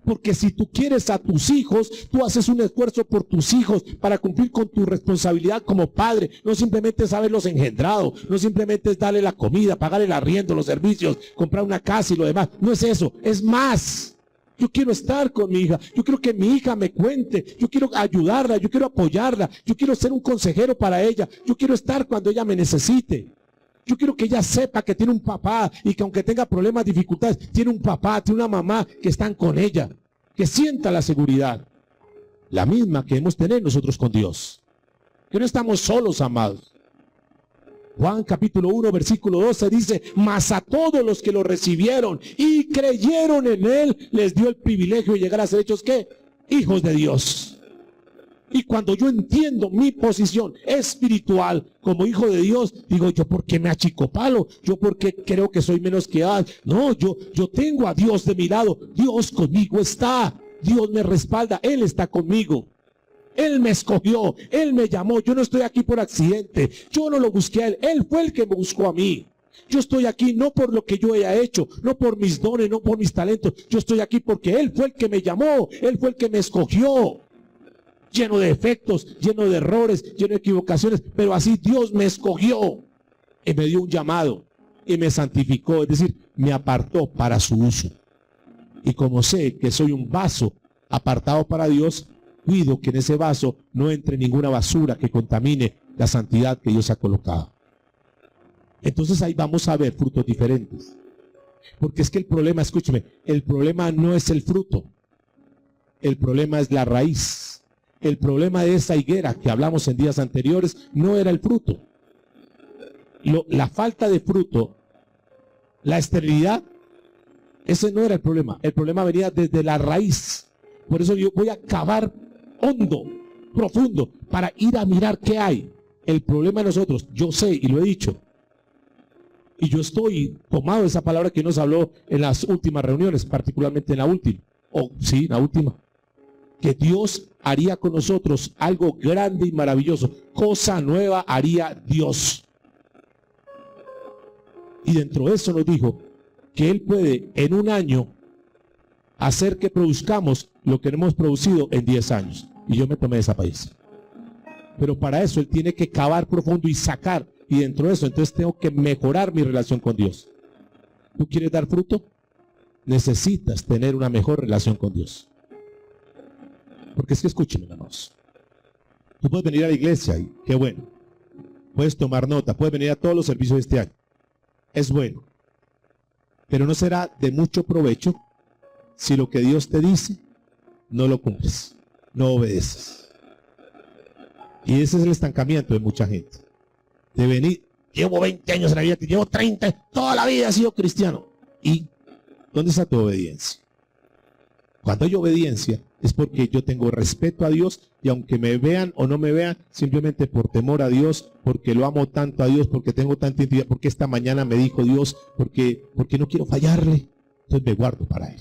Speaker 1: Porque si tú quieres a tus hijos, tú haces un esfuerzo por tus hijos para cumplir con tu responsabilidad como padre. No simplemente es haberlos engendrado, no simplemente es darle la comida, pagar el arriendo, los servicios, comprar una casa y lo demás. No es eso, es más. Yo quiero estar con mi hija, yo quiero que mi hija me cuente, yo quiero ayudarla, yo quiero apoyarla, yo quiero ser un consejero para ella, yo quiero estar cuando ella me necesite. Yo quiero que ella sepa que tiene un papá y que aunque tenga problemas, dificultades, tiene un papá, tiene una mamá que están con ella, que sienta la seguridad, la misma que hemos tenido nosotros con Dios. Que no estamos solos, amados. Juan capítulo 1, versículo 12 dice, mas a todos los que lo recibieron y creyeron en Él, les dio el privilegio de llegar a ser hechos, ¿qué? Hijos de Dios. Y cuando yo entiendo mi posición espiritual como hijo de Dios, digo, ¿yo por qué me achicopalo? ¿Yo por qué creo que soy menos que Adán? No, yo tengo a Dios de mi lado. Dios conmigo está. Dios me respalda. Él está conmigo. Él me escogió. Él me llamó. Yo no estoy aquí por accidente. Yo no lo busqué a Él. Él fue el que me buscó a mí. Yo estoy aquí no por lo que yo haya hecho, no por mis dones, no por mis talentos. Yo estoy aquí porque Él fue el que me llamó. Él fue el que me escogió. Lleno de defectos, lleno de errores, lleno de equivocaciones, pero así Dios me escogió y me dio un llamado y me santificó, es decir, me apartó para su uso. Y como sé que soy un vaso apartado para Dios, cuido que en ese vaso no entre ninguna basura que contamine la santidad que Dios ha colocado. Entonces ahí vamos a ver frutos diferentes. Porque es que el problema, escúcheme, el problema no es el fruto, el problema es la raíz. El problema de esa higuera que hablamos en días anteriores no era el fruto. La falta de fruto, la esterilidad, ese no era el problema. El problema venía desde la raíz. Por eso yo voy a cavar hondo, profundo, para ir a mirar qué hay. El problema de nosotros, yo sé y lo he dicho. Y yo estoy tomado de esa palabra que nos habló en las últimas reuniones, particularmente en la última. Sí, la última. Que Dios haría con nosotros algo grande y maravilloso. Cosa nueva haría Dios. Y dentro de eso nos dijo que Él puede en un año hacer que produzcamos lo que hemos producido en 10 años. Y yo me tomé esa paisa. Pero para eso Él tiene que cavar profundo y sacar. Y dentro de eso, entonces tengo que mejorar mi relación con Dios. ¿Tú quieres dar fruto? Necesitas tener una mejor relación con Dios. Porque es que escúcheme, hermanos. Tú puedes venir a la iglesia y qué bueno. Puedes tomar nota, puedes venir a todos los servicios de este año. Es bueno. Pero no será de mucho provecho si lo que Dios te dice no lo cumples, no obedeces. Y ese es el estancamiento de mucha gente. De venir, llevo 20 años en la vida, llevo 30, toda la vida he sido cristiano. ¿Y dónde está tu obediencia? Cuando hay obediencia es porque yo tengo respeto a Dios y aunque me vean o no me vean, simplemente por temor a Dios, porque lo amo tanto a Dios, porque tengo tanta intimidad, porque esta mañana me dijo Dios, porque no quiero fallarle, entonces me guardo para Él.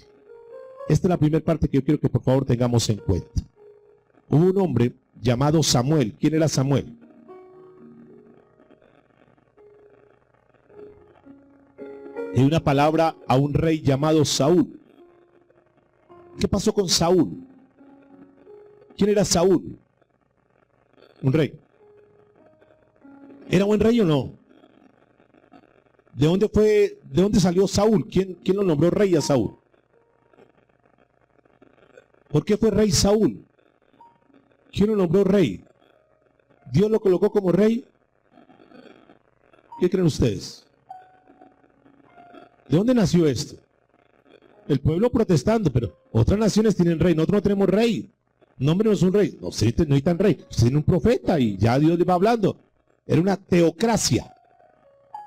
Speaker 1: Esta es la primera parte que yo quiero que por favor tengamos en cuenta. Hubo un hombre llamado Samuel. ¿Quién era Samuel? Y una palabra a un rey llamado Saúl. ¿Qué pasó con Saúl? ¿Quién era Saúl? Un rey. ¿Era buen rey o no? ¿De dónde salió Saúl? ¿Quién lo nombró rey a Saúl? ¿Por qué fue rey Saúl? ¿Quién lo nombró rey? ¿Dios lo colocó como rey? ¿Qué creen ustedes? ¿De dónde nació esto? El pueblo protestando, pero otras naciones tienen rey, nosotros no tenemos rey. Nómbrenos un rey. No necesitan rey. Usted tiene un profeta y ya Dios le va hablando. Era una teocracia.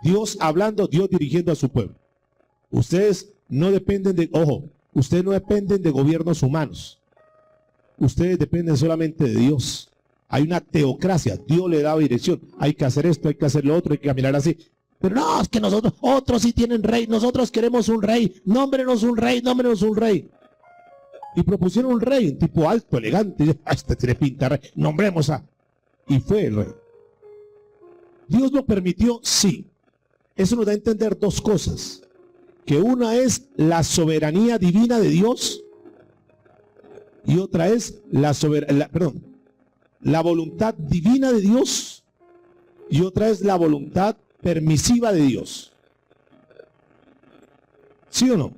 Speaker 1: Dios hablando, Dios dirigiendo a su pueblo. Ustedes no dependen de, ojo, ustedes no dependen de gobiernos humanos. Ustedes dependen solamente de Dios. Hay una teocracia. Dios le da dirección. Hay que hacer esto, hay que hacer lo otro, hay que caminar así. Pero no, es que nosotros, otros sí tienen rey, nosotros queremos un rey, nómbrenos un rey, nómbrenos un rey. Y propusieron un rey, un tipo alto, elegante, y este tiene pinta de rey, nombremos a... Y fue el rey. ¿Dios lo permitió? Sí. Eso nos da a entender dos cosas. Que una es la soberanía divina de Dios y otra es la voluntad divina de Dios y otra es la voluntad permisiva de Dios. ¿Sí o no?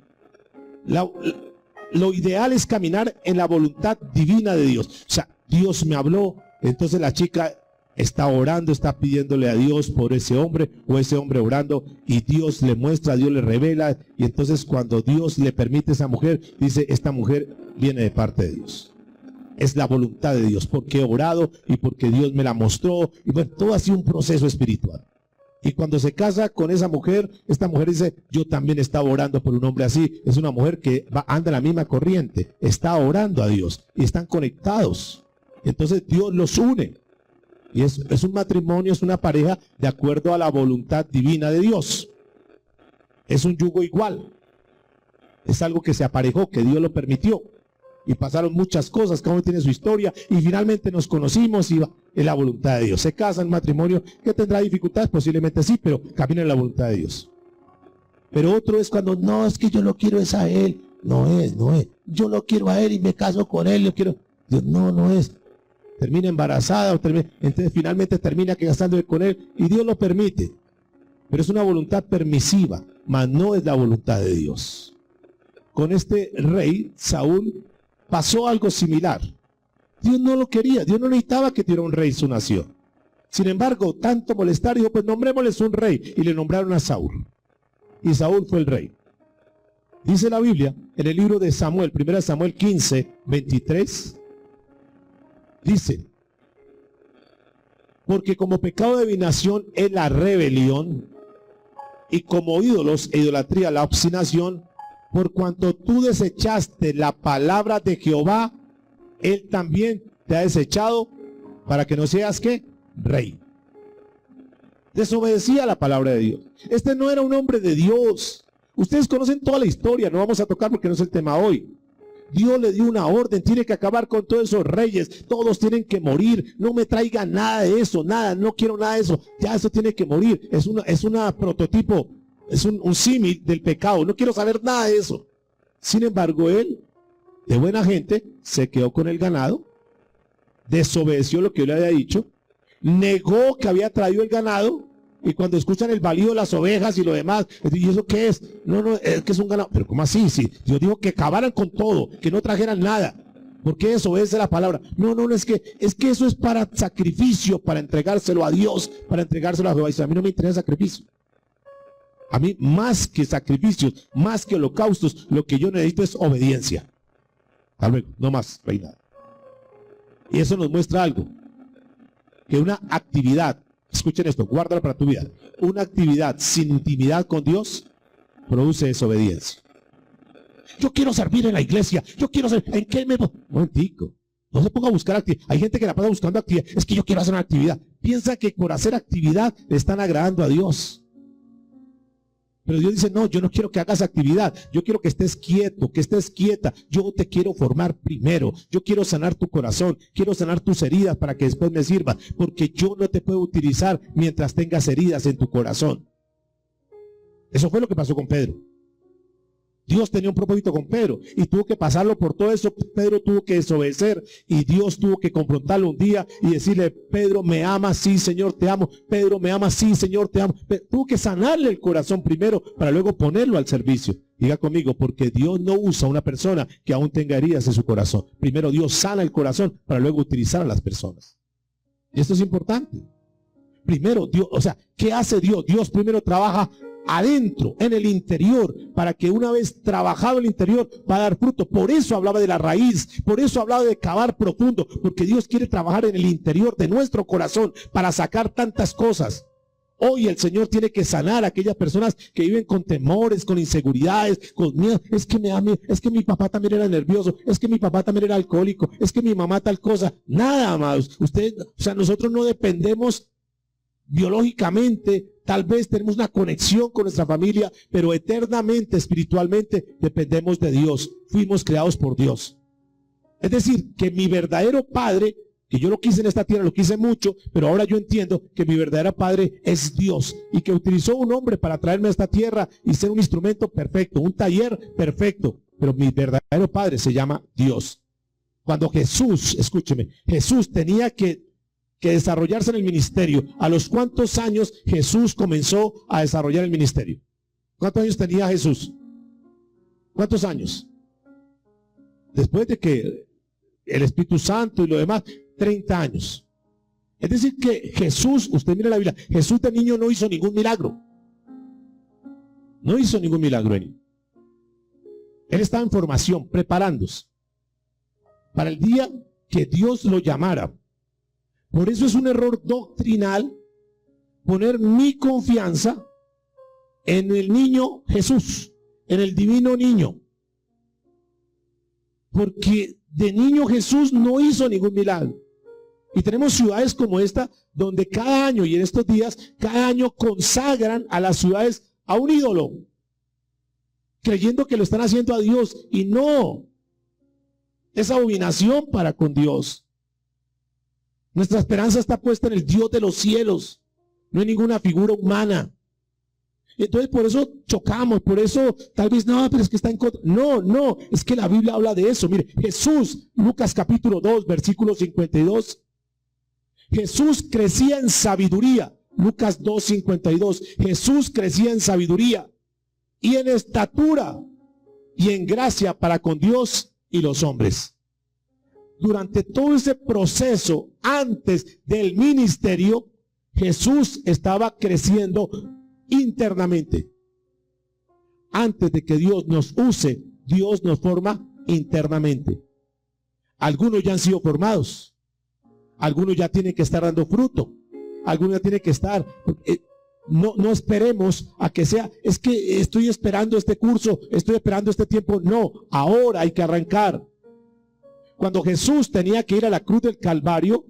Speaker 1: Lo ideal es caminar en la voluntad divina de Dios. O sea, Dios me habló, entonces la chica está orando, está pidiéndole a Dios por ese hombre o ese hombre orando y Dios le muestra, Dios le revela y entonces cuando Dios le permite a esa mujer, dice, esta mujer viene de parte de Dios. Es la voluntad de Dios, porque he orado y porque Dios me la mostró y bueno, todo ha sido un proceso espiritual. Y cuando se casa con esa mujer, esta mujer dice, yo también estaba orando por un hombre así. Es una mujer que anda en la misma corriente, está orando a Dios y están conectados. Entonces Dios los une. Y es un matrimonio, es una pareja de acuerdo a la voluntad divina de Dios. Es un yugo igual. Es algo que se aparejó, que Dios lo permitió. Y pasaron muchas cosas, cada uno tiene su historia, y finalmente nos conocimos y es la voluntad de Dios. Se casa en matrimonio, que tendrá dificultades, posiblemente sí, pero camina en la voluntad de Dios. Pero otro es cuando, no, es que yo lo quiero es a él. No es. Yo lo quiero a él y me caso con él, yo quiero. Dios, no es. Termina embarazada, entonces finalmente termina casándose con él, y Dios lo permite. Pero es una voluntad permisiva, mas no es la voluntad de Dios. Con este rey, Saúl, pasó algo similar. Dios no lo quería, Dios no necesitaba que tuviera un rey su nación. Sin embargo, tanto molestar, dijo, pues nombrémosles un rey, y le nombraron a Saúl. Y Saúl fue el rey. Dice la Biblia, en el libro de Samuel, 1 Samuel 15, 23, dice, porque como pecado de adivinación es la rebelión, y como ídolos e idolatría la obstinación, por cuanto tú desechaste la palabra de Jehová, Él también te ha desechado para que no seas, ¿qué? Rey. Desobedecía la palabra de Dios. Este no era un hombre de Dios. Ustedes conocen toda la historia, no vamos a tocar porque no es el tema hoy. Dios le dio una orden, tiene que acabar con todos esos reyes, todos tienen que morir, no me traigan nada de eso, nada, no quiero nada de eso, ya eso tiene que morir, es una prototipo. Es un símil del pecado. No quiero saber nada de eso. Sin embargo, él de buena gente, se quedó con el ganado, desobedeció lo que yo le había dicho, negó que había traído el ganado, y cuando escuchan el balido de las ovejas y lo demás, ¿y eso qué es? No, es que es un ganado. Pero ¿cómo así? Si Dios dijo que acabaran con todo, que no trajeran nada. ¿Por qué desobedece la palabra? No, es que eso es para sacrificio, para entregárselo a Dios, para entregárselo a Jehová. Y a mí no me interesa sacrificio. A mí, más que sacrificios, más que holocaustos, lo que yo necesito es obediencia. Hasta luego, no más, reina. Y eso nos muestra algo, que una actividad, escuchen esto, guárdalo para tu vida, una actividad sin intimidad con Dios produce desobediencia. Yo quiero servir en la iglesia, yo quiero ser, ¿en qué me... Momentico, no se ponga a buscar actividad. Hay gente que la pasa buscando actividad, es que yo quiero hacer una actividad. Piensa que por hacer actividad le están agradando a Dios. Pero Dios dice, no, yo no quiero que hagas actividad, yo quiero que estés quieto, que estés quieta, yo te quiero formar primero, yo quiero sanar tu corazón, quiero sanar tus heridas para que después me sirva, porque yo no te puedo utilizar mientras tengas heridas en tu corazón. Eso fue lo que pasó con Pedro. Dios tenía un propósito con Pedro y tuvo que pasarlo por todo eso. Pedro tuvo que desobedecer y Dios tuvo que confrontarlo un día y decirle, Pedro, ¿me amas? Sí, Señor, te amo. Pedro, ¿me amas? Sí, Señor, te amo. Tuvo que sanarle el corazón primero para luego ponerlo al servicio. Diga conmigo, porque Dios no usa a una persona que aún tenga heridas en su corazón. Primero Dios sana el corazón para luego utilizar a las personas. Y esto es importante. Primero Dios, o sea, ¿qué hace Dios? Dios primero trabaja adentro, en el interior, para que una vez trabajado el interior va a dar fruto. Por eso hablaba de la raíz, por eso hablaba de cavar profundo, porque Dios quiere trabajar en el interior de nuestro corazón para sacar tantas cosas. Hoy el Señor tiene que sanar a aquellas personas que viven con temores, con inseguridades, con miedo. Es que me da miedo, es que mi papá también era nervioso, es que mi papá también era alcohólico, es que mi mamá tal cosa. Nada, amados. Ustedes, o sea, nosotros no dependemos biológicamente, tal vez tenemos una conexión con nuestra familia, pero eternamente, espiritualmente, dependemos de Dios. Fuimos creados por Dios. Es decir, que mi verdadero padre, que yo lo quise en esta tierra, lo quise mucho, pero ahora yo entiendo que mi verdadero padre es Dios y que utilizó un hombre para traerme a esta tierra y ser un instrumento perfecto, un taller perfecto, pero mi verdadero padre se llama Dios. Cuando Jesús, escúcheme, Jesús tenía que desarrollarse en el ministerio. ¿A los cuántos años Jesús comenzó a desarrollar el ministerio? ¿Cuántos años tenía Jesús? ¿Cuántos años? Después de que el Espíritu Santo y lo demás, 30 años. Es decir que Jesús, usted mira la Biblia, Jesús de niño no hizo ningún milagro. No hizo ningún milagro en él. Él estaba en formación, preparándose para el día que Dios lo llamara. Por eso es un error doctrinal poner mi confianza en el niño Jesús, en el divino niño. Porque de niño Jesús no hizo ningún milagro. Y tenemos ciudades como esta, donde cada año y en estos días, cada año consagran a las ciudades a un ídolo, creyendo que lo están haciendo a Dios. Y no, es abominación para con Dios. Nuestra esperanza está puesta en el Dios de los cielos, no en ninguna figura humana. Entonces por eso chocamos, por eso tal vez no, pero es que está en contra. No, es que la Biblia habla de eso. Mire, Jesús, Lucas capítulo 2, versículo 52. Jesús crecía en sabiduría. Lucas 2, 52. Jesús crecía en sabiduría y en estatura y en gracia para con Dios y los hombres. Durante todo ese proceso, antes del ministerio, Jesús estaba creciendo internamente. Antes de que Dios nos use, Dios nos forma internamente. Algunos ya han sido formados. Algunos ya tienen que estar dando fruto. Algunos ya tienen que estar... No esperemos a que sea, es que estoy esperando este curso, estoy esperando este tiempo. No, ahora hay que arrancar. Cuando Jesús tenía que ir a la cruz del Calvario,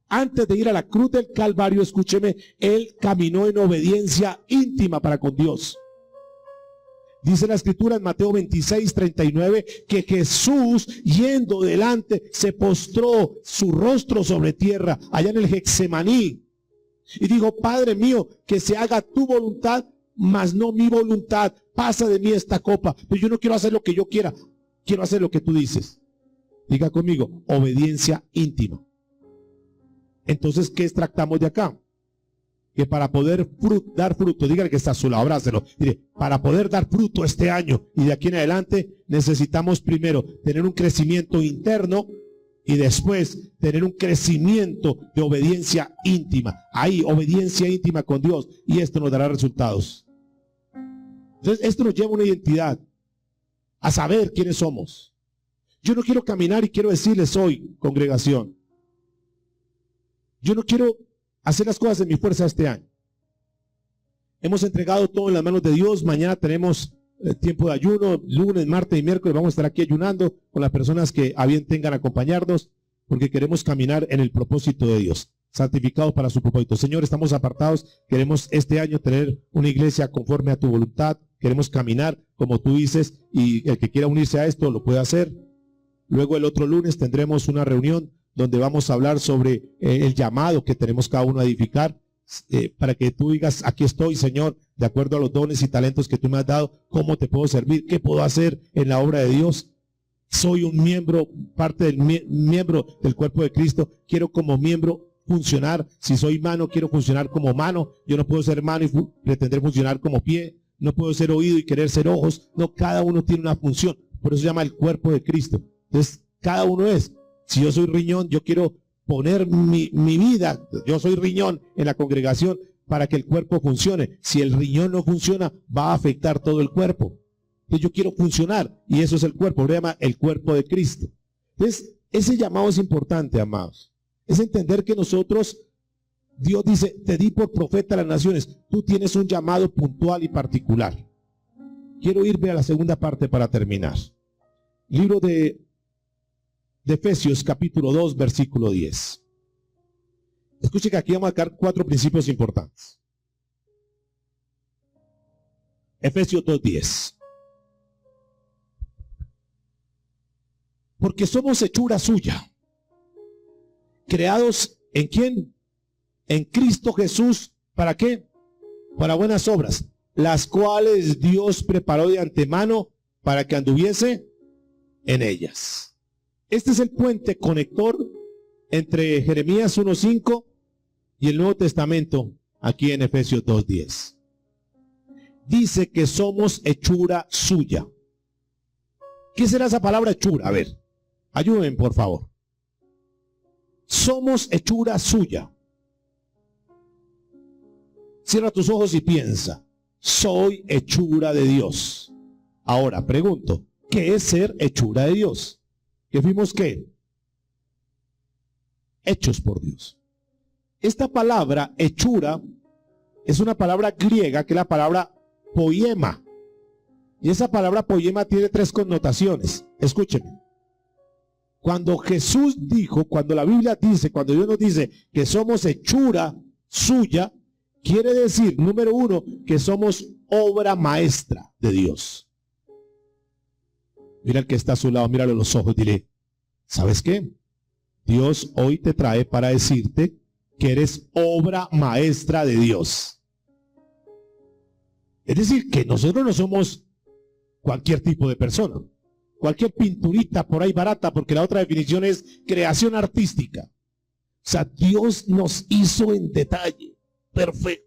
Speaker 1: antes de ir a la cruz del Calvario, escúcheme, Él caminó en obediencia íntima para con Dios. Dice la Escritura en Mateo 26, 39, que Jesús, yendo delante, se postró su rostro sobre tierra, allá en el Getsemaní, y dijo, Padre mío, que se haga tu voluntad, mas no mi voluntad. Pasa de mí esta copa, pero yo no quiero hacer lo que yo quiera, quiero hacer lo que tú dices. Diga conmigo, obediencia íntima. Entonces, ¿qué extractamos de acá? Que para poder dar fruto, dígale que está a su lado, abrácelo. Mire, para poder dar fruto este año y de aquí en adelante, necesitamos primero tener un crecimiento interno y después tener un crecimiento de obediencia íntima. Ahí, obediencia íntima con Dios, y esto nos dará resultados. Entonces, esto nos lleva a una identidad, a saber quiénes somos. Yo no quiero caminar y quiero decirles hoy, congregación, yo no quiero hacer las cosas de mi fuerza este año. Hemos entregado todo en las manos de Dios. Mañana tenemos tiempo de ayuno, lunes, martes y miércoles vamos a estar aquí ayunando con las personas que a bien tengan acompañarnos, porque queremos caminar en el propósito de Dios, santificados para su propósito. Señor, estamos apartados, queremos este año tener una iglesia conforme a tu voluntad, queremos caminar como tú dices, y el que quiera unirse a esto lo puede hacer. Luego el otro lunes tendremos una reunión donde vamos a hablar sobre el llamado que tenemos cada uno a edificar, para que tú digas, aquí estoy, Señor, de acuerdo a los dones y talentos que tú me has dado, ¿cómo te puedo servir? ¿Qué puedo hacer en la obra de Dios? Soy un miembro, parte del miembro del cuerpo de Cristo, quiero como miembro funcionar. Si soy mano, quiero funcionar como mano. Yo no puedo ser mano y pretender funcionar como pie. No puedo ser oído y querer ser ojos. No, cada uno tiene una función. Por eso se llama el cuerpo de Cristo. Entonces, cada uno es. Si yo soy riñón, yo quiero poner mi vida, yo soy riñón en la congregación para que el cuerpo funcione. Si el riñón no funciona, va a afectar todo el cuerpo. Entonces yo quiero funcionar y eso es el cuerpo, se llama el cuerpo de Cristo. Entonces, ese llamado es importante, amados. Es entender que nosotros, Dios dice, te di por profeta a las naciones. Tú tienes un llamado puntual y particular. Quiero irme a la segunda parte para terminar. Libro de Efesios capítulo 2, versículo 10. Escuche que aquí vamos a marcar 4 principios importantes. Efesios 2:10. Porque somos hechura suya, creados ¿en quién? En Cristo Jesús. ¿Para qué? Para buenas obras, las cuales Dios preparó de antemano para que anduviese en ellas. Este es el puente conector entre Jeremías 1:5 y el Nuevo Testamento aquí en Efesios 2:10. Dice que somos hechura suya. ¿Qué será esa palabra hechura? A ver, ayúdenme por favor. Somos hechura suya. Cierra tus ojos y piensa. Soy hechura de Dios. Ahora pregunto, ¿qué es ser hechura de Dios? ¿Que fuimos qué? Hechos por Dios. Esta palabra hechura es una palabra griega que es la palabra poema. Y esa palabra poema tiene 3 connotaciones. Escúchenme. Cuando Jesús dijo, cuando la Biblia dice, cuando Dios nos dice que somos hechura suya, quiere decir, número 1, que somos obra maestra de Dios. Mira el que está a su lado, míralo a los ojos, dile, ¿sabes qué? Dios hoy te trae para decirte que eres obra maestra de Dios. Es decir, que nosotros no somos cualquier tipo de persona, cualquier pinturita por ahí barata, porque la otra definición es creación artística. O sea, Dios nos hizo en detalle, perfecto.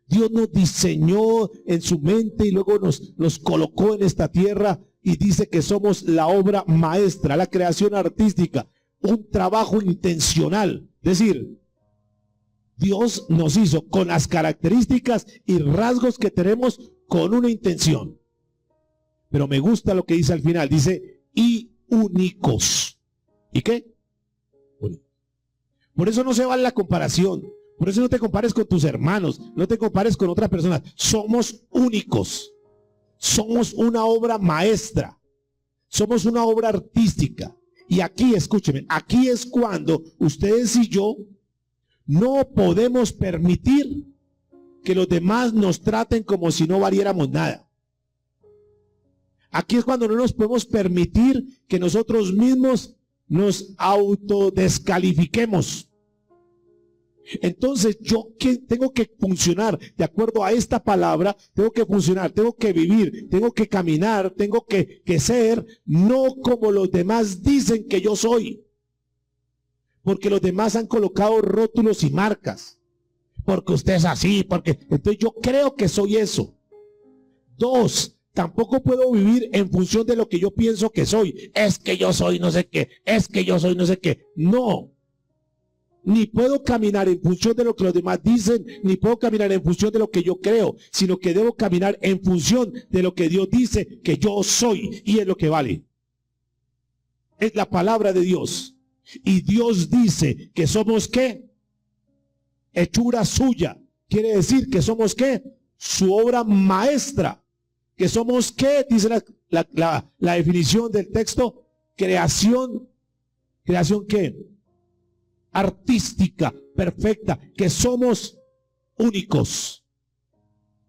Speaker 1: Dios nos diseñó en su mente y luego nos colocó en esta tierra. Y dice que somos la obra maestra, la creación artística, un trabajo intencional. Es decir, Dios nos hizo con las características y rasgos que tenemos con una intención. Pero me gusta lo que dice al final, dice, y únicos. ¿Y qué? Únicos. Por eso no se vale la comparación. Por eso no te compares con tus hermanos, no te compares con otras personas. Somos únicos. Somos una obra maestra. Somos una obra artística. Y aquí, escúchenme, aquí es cuando ustedes y yo no podemos permitir que los demás nos traten como si no valiéramos nada. Aquí es cuando no nos podemos permitir que nosotros mismos nos autodescalifiquemos. Entonces yo tengo que funcionar de acuerdo a esta palabra, tengo que funcionar, tengo que vivir, tengo que caminar, tengo que ser, no como los demás dicen que yo soy. Porque los demás han colocado rótulos y marcas. Porque usted es así, porque entonces yo creo que soy eso. 2, tampoco puedo vivir en función de lo que yo pienso que soy. Es que yo soy no sé qué, es que yo soy no sé qué. No. Ni puedo caminar en función de lo que los demás dicen, ni puedo caminar en función de lo que yo creo, sino que debo caminar en función de lo que Dios dice que yo soy, y es lo que vale. Es la palabra de Dios. Y Dios dice que somos ¿qué? Hechura suya. Quiere decir que somos ¿qué? Su obra maestra. Que somos ¿qué? Dice la definición del texto. Creación. ¿Creación qué? Artística, perfecta, que somos únicos.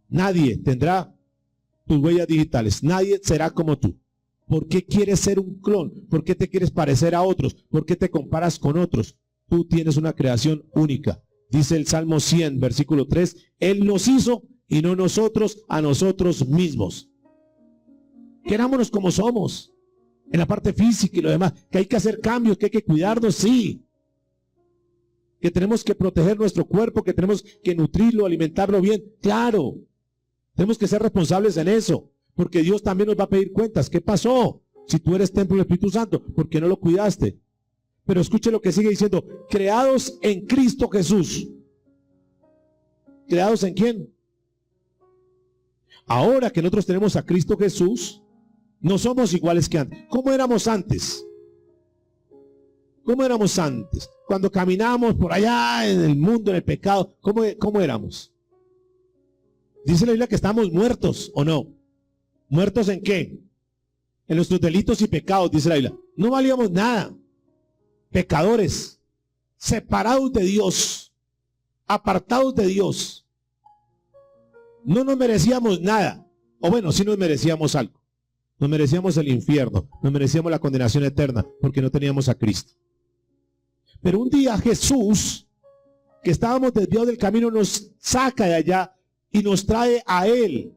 Speaker 1: Nadie tendrá tus huellas digitales, nadie será como tú. ¿Por qué quieres ser un clon? ¿Por qué te quieres parecer a otros? ¿Por qué te comparas con otros? Tú tienes una creación única. Dice el Salmo 100, versículo 3, Él nos hizo y no nosotros a nosotros mismos. Querámonos como somos, en la parte física y lo demás, que hay que hacer cambios, que hay que cuidarnos, sí. Que tenemos que proteger nuestro cuerpo, que tenemos que nutrirlo, alimentarlo bien. Claro, tenemos que ser responsables en eso, porque Dios también nos va a pedir cuentas. ¿Qué pasó? Si tú eres templo del Espíritu Santo, ¿por qué no lo cuidaste? Pero escuche lo que sigue diciendo. Creados en Cristo Jesús. ¿Creados en quién? Ahora que nosotros tenemos a Cristo Jesús, no somos iguales que antes. ¿Cómo éramos antes? ¿Cómo éramos antes? Cuando caminábamos por allá en el mundo, en el pecado, ¿cómo éramos? Dice la Biblia que estamos muertos, ¿o no? ¿Muertos en qué? En nuestros delitos y pecados, dice la Biblia. No valíamos nada. Pecadores, separados de Dios, apartados de Dios. No nos merecíamos nada. O bueno, sí nos merecíamos algo. Nos merecíamos el infierno, nos merecíamos la condenación eterna, porque no teníamos a Cristo. Pero un día Jesús, que estábamos desviados del camino, nos saca de allá y nos trae a Él.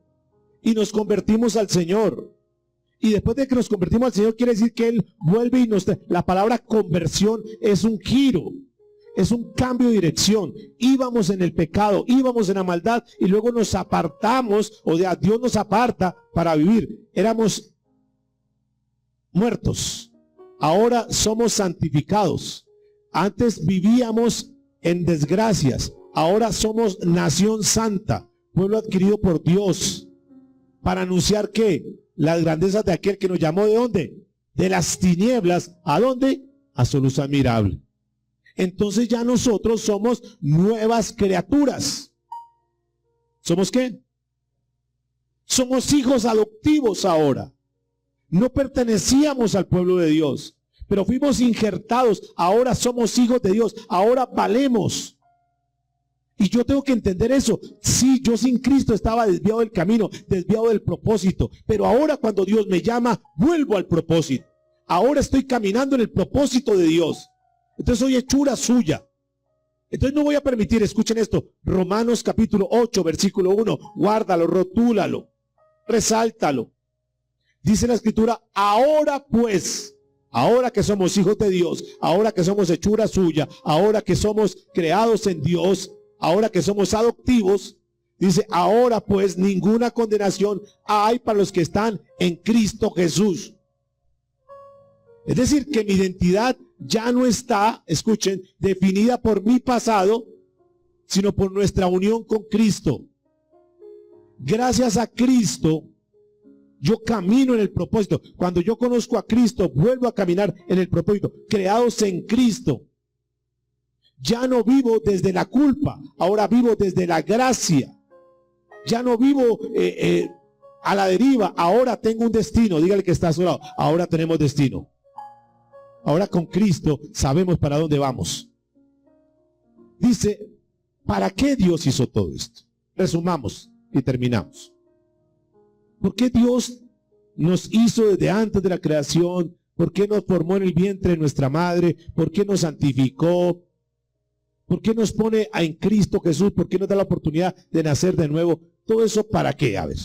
Speaker 1: Y nos convertimos al Señor. Y después de que nos convertimos al Señor, quiere decir que Él vuelve y nos trae. La palabra conversión es un giro. Es un cambio de dirección. Íbamos en el pecado, íbamos en la maldad y luego nos apartamos, o sea, Dios nos aparta para vivir. Éramos muertos. Ahora somos santificados. Antes vivíamos en desgracias. Ahora somos nación santa, pueblo adquirido por Dios, para anunciar que las grandezas de aquel que nos llamó, ¿de dónde? De las tinieblas, ¿a dónde? A su luz admirable. Entonces ya nosotros somos nuevas criaturas. ¿Somos qué? Somos hijos adoptivos ahora. No pertenecíamos al pueblo de Dios, pero fuimos injertados. Ahora somos hijos de Dios. Ahora valemos. Y yo tengo que entender eso. Sí, yo sin Cristo estaba desviado del camino, desviado del propósito. Pero ahora cuando Dios me llama, vuelvo al propósito. Ahora estoy caminando en el propósito de Dios. Entonces soy hechura suya. Entonces no voy a permitir, escuchen esto, Romanos capítulo 8, versículo 1, guárdalo, rotúlalo, resáltalo. Dice la Escritura, ahora pues, ahora que somos hijos de Dios, ahora que somos hechura suya, ahora que somos creados en Dios, ahora que somos adoptivos, dice, ahora pues ninguna condenación hay para los que están en Cristo Jesús. Es decir, que mi identidad ya no está, escuchen, definida por mi pasado, sino por nuestra unión con Cristo. Gracias a Cristo, yo camino en el propósito. Cuando yo conozco a Cristo, vuelvo a caminar en el propósito. Creados en Cristo. Ya no vivo desde la culpa, ahora vivo desde la gracia. Ya no vivo a la deriva, ahora tengo un destino. Dígale que está a su lado, ahora tenemos destino. Ahora con Cristo sabemos para dónde vamos. Dice, ¿para qué Dios hizo todo esto? Resumamos y terminamos. ¿Por qué Dios nos hizo desde antes de la creación? ¿Por qué nos formó en el vientre de nuestra madre? ¿Por qué nos santificó? ¿Por qué nos pone en Cristo Jesús? ¿Por qué nos da la oportunidad de nacer de nuevo? Todo eso, ¿para qué? A ver.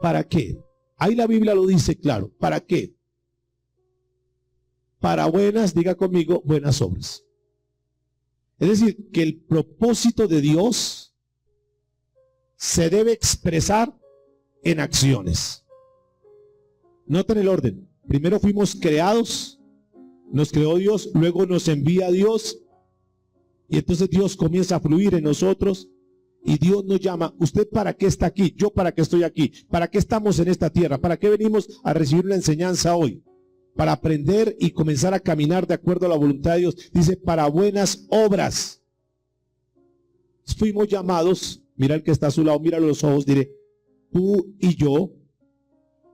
Speaker 1: ¿Para qué? Ahí la Biblia lo dice claro. ¿Para qué? Para buenas, diga conmigo, buenas obras. Es decir, que el propósito de Dios se debe expresar en acciones. Noten el orden. Primero fuimos creados, nos creó Dios, luego nos envía Dios, y entonces Dios comienza a fluir en nosotros, y Dios nos llama. ¿Usted para qué está aquí? ¿Yo para qué estoy aquí? ¿Para qué estamos en esta tierra? ¿Para qué venimos a recibir una enseñanza hoy? Para aprender y comenzar a caminar de acuerdo a la voluntad de Dios. Dice, para buenas obras. Fuimos llamados, mira el que está a su lado, mira los ojos, diré, tú y yo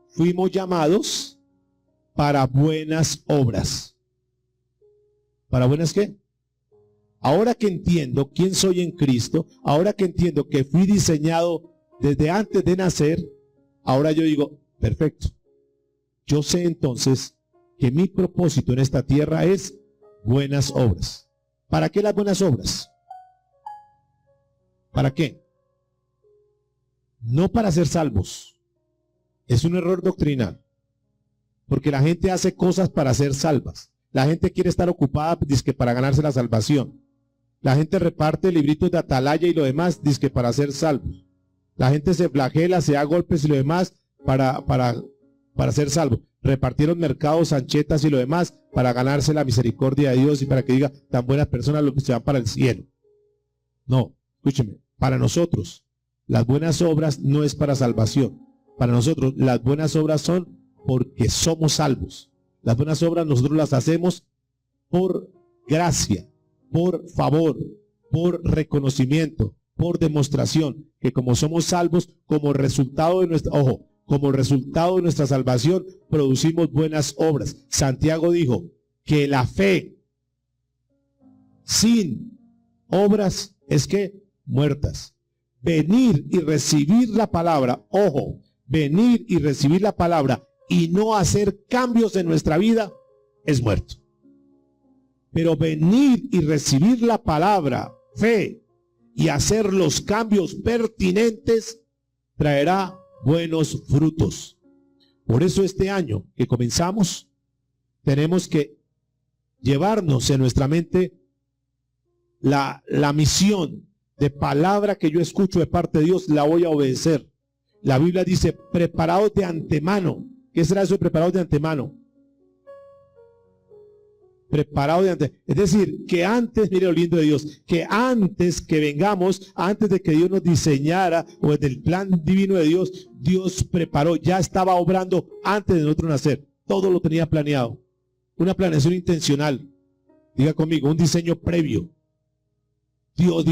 Speaker 1: fuimos llamados para buenas obras. ¿Para buenas qué? Ahora que entiendo quién soy en Cristo, ahora que entiendo que fui diseñado desde antes de nacer, ahora yo digo, perfecto. Yo sé entonces que mi propósito en esta tierra es buenas obras. ¿Para qué las buenas obras? ¿Para qué? No para ser salvos. Es un error doctrinal. Porque la gente hace cosas para ser salvas. La gente quiere estar ocupada dizque para ganarse la salvación. La gente reparte libritos de atalaya y lo demás dizque para ser salvos. La gente se flagela, se da golpes y lo demás para ser salvo. Repartieron mercados, anchetas y lo demás para ganarse la misericordia de Dios y para que diga, tan buenas personas los que se van para el cielo. No, escúcheme, para nosotros las buenas obras no es para salvación. Para nosotros las buenas obras son porque somos salvos. Las buenas obras nosotros las hacemos por gracia, por favor, por reconocimiento, por demostración, que como somos salvos, como resultado de nuestra salvación, producimos buenas obras. Santiago dijo que la fe sin obras es que muertas. Venir y recibir la palabra, ojo, venir y recibir la palabra y no hacer cambios en nuestra vida es muerto. Pero venir y recibir la palabra, fe, y hacer los cambios pertinentes traerá buenos frutos. Por eso este año que comenzamos tenemos que llevarnos en nuestra mente la misión de palabra que yo escucho de parte de Dios, la voy a obedecer. La Biblia dice, preparados de antemano. ¿Qué será eso de preparados de antemano? Preparado de antemano. Es decir, que antes, mire lo lindo de Dios, que antes que vengamos, antes de que Dios nos diseñara, o desde el plan divino de Dios, Dios preparó, ya estaba obrando antes de nosotros nacer. Todo lo tenía planeado. Una planeación intencional. Diga conmigo, un diseño previo. Dios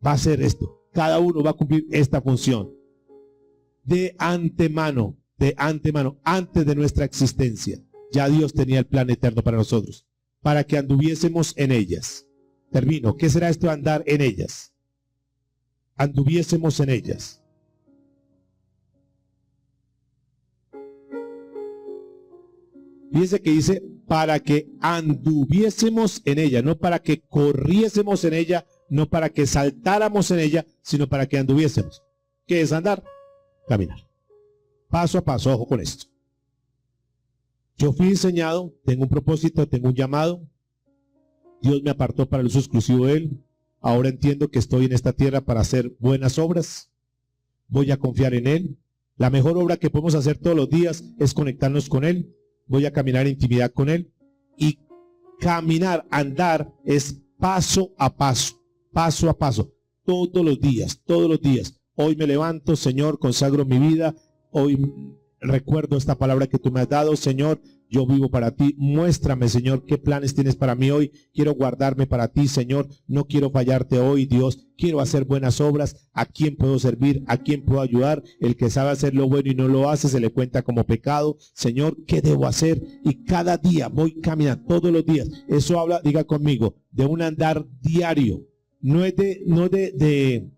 Speaker 1: va a hacer esto. Cada uno va a cumplir esta función. De antemano, antes de nuestra existencia. Ya Dios tenía el plan eterno para nosotros, para que anduviésemos en ellas. Termino. ¿Qué será esto de andar en ellas? Anduviésemos en ellas. Fíjense que dice, para que anduviésemos en ella, no para que corriésemos en ella, no para que saltáramos en ella, sino para que anduviésemos. ¿Qué es andar? Caminar. Paso a paso, ojo con esto. Yo fui diseñado, tengo un propósito, tengo un llamado. Dios me apartó para el uso exclusivo de Él. Ahora entiendo que estoy en esta tierra para hacer buenas obras. Voy a confiar en Él. La mejor obra que podemos hacer todos los días es conectarnos con Él. Voy a caminar en intimidad con Él. Y caminar, andar, es paso a paso, todos los días, todos los días. Hoy me levanto, Señor, consagro mi vida. Hoy recuerdo esta palabra que tú me has dado, Señor. Yo vivo para ti. Muéstrame, Señor, qué planes tienes para mí hoy. Quiero guardarme para ti, Señor. No quiero fallarte hoy, Dios. Quiero hacer buenas obras. ¿A quién puedo servir? ¿A quién puedo ayudar? El que sabe hacer lo bueno y no lo hace, se le cuenta como pecado. Señor, ¿qué debo hacer? Y cada día voy caminando, todos los días. Eso habla, diga conmigo, de un andar diario. No es de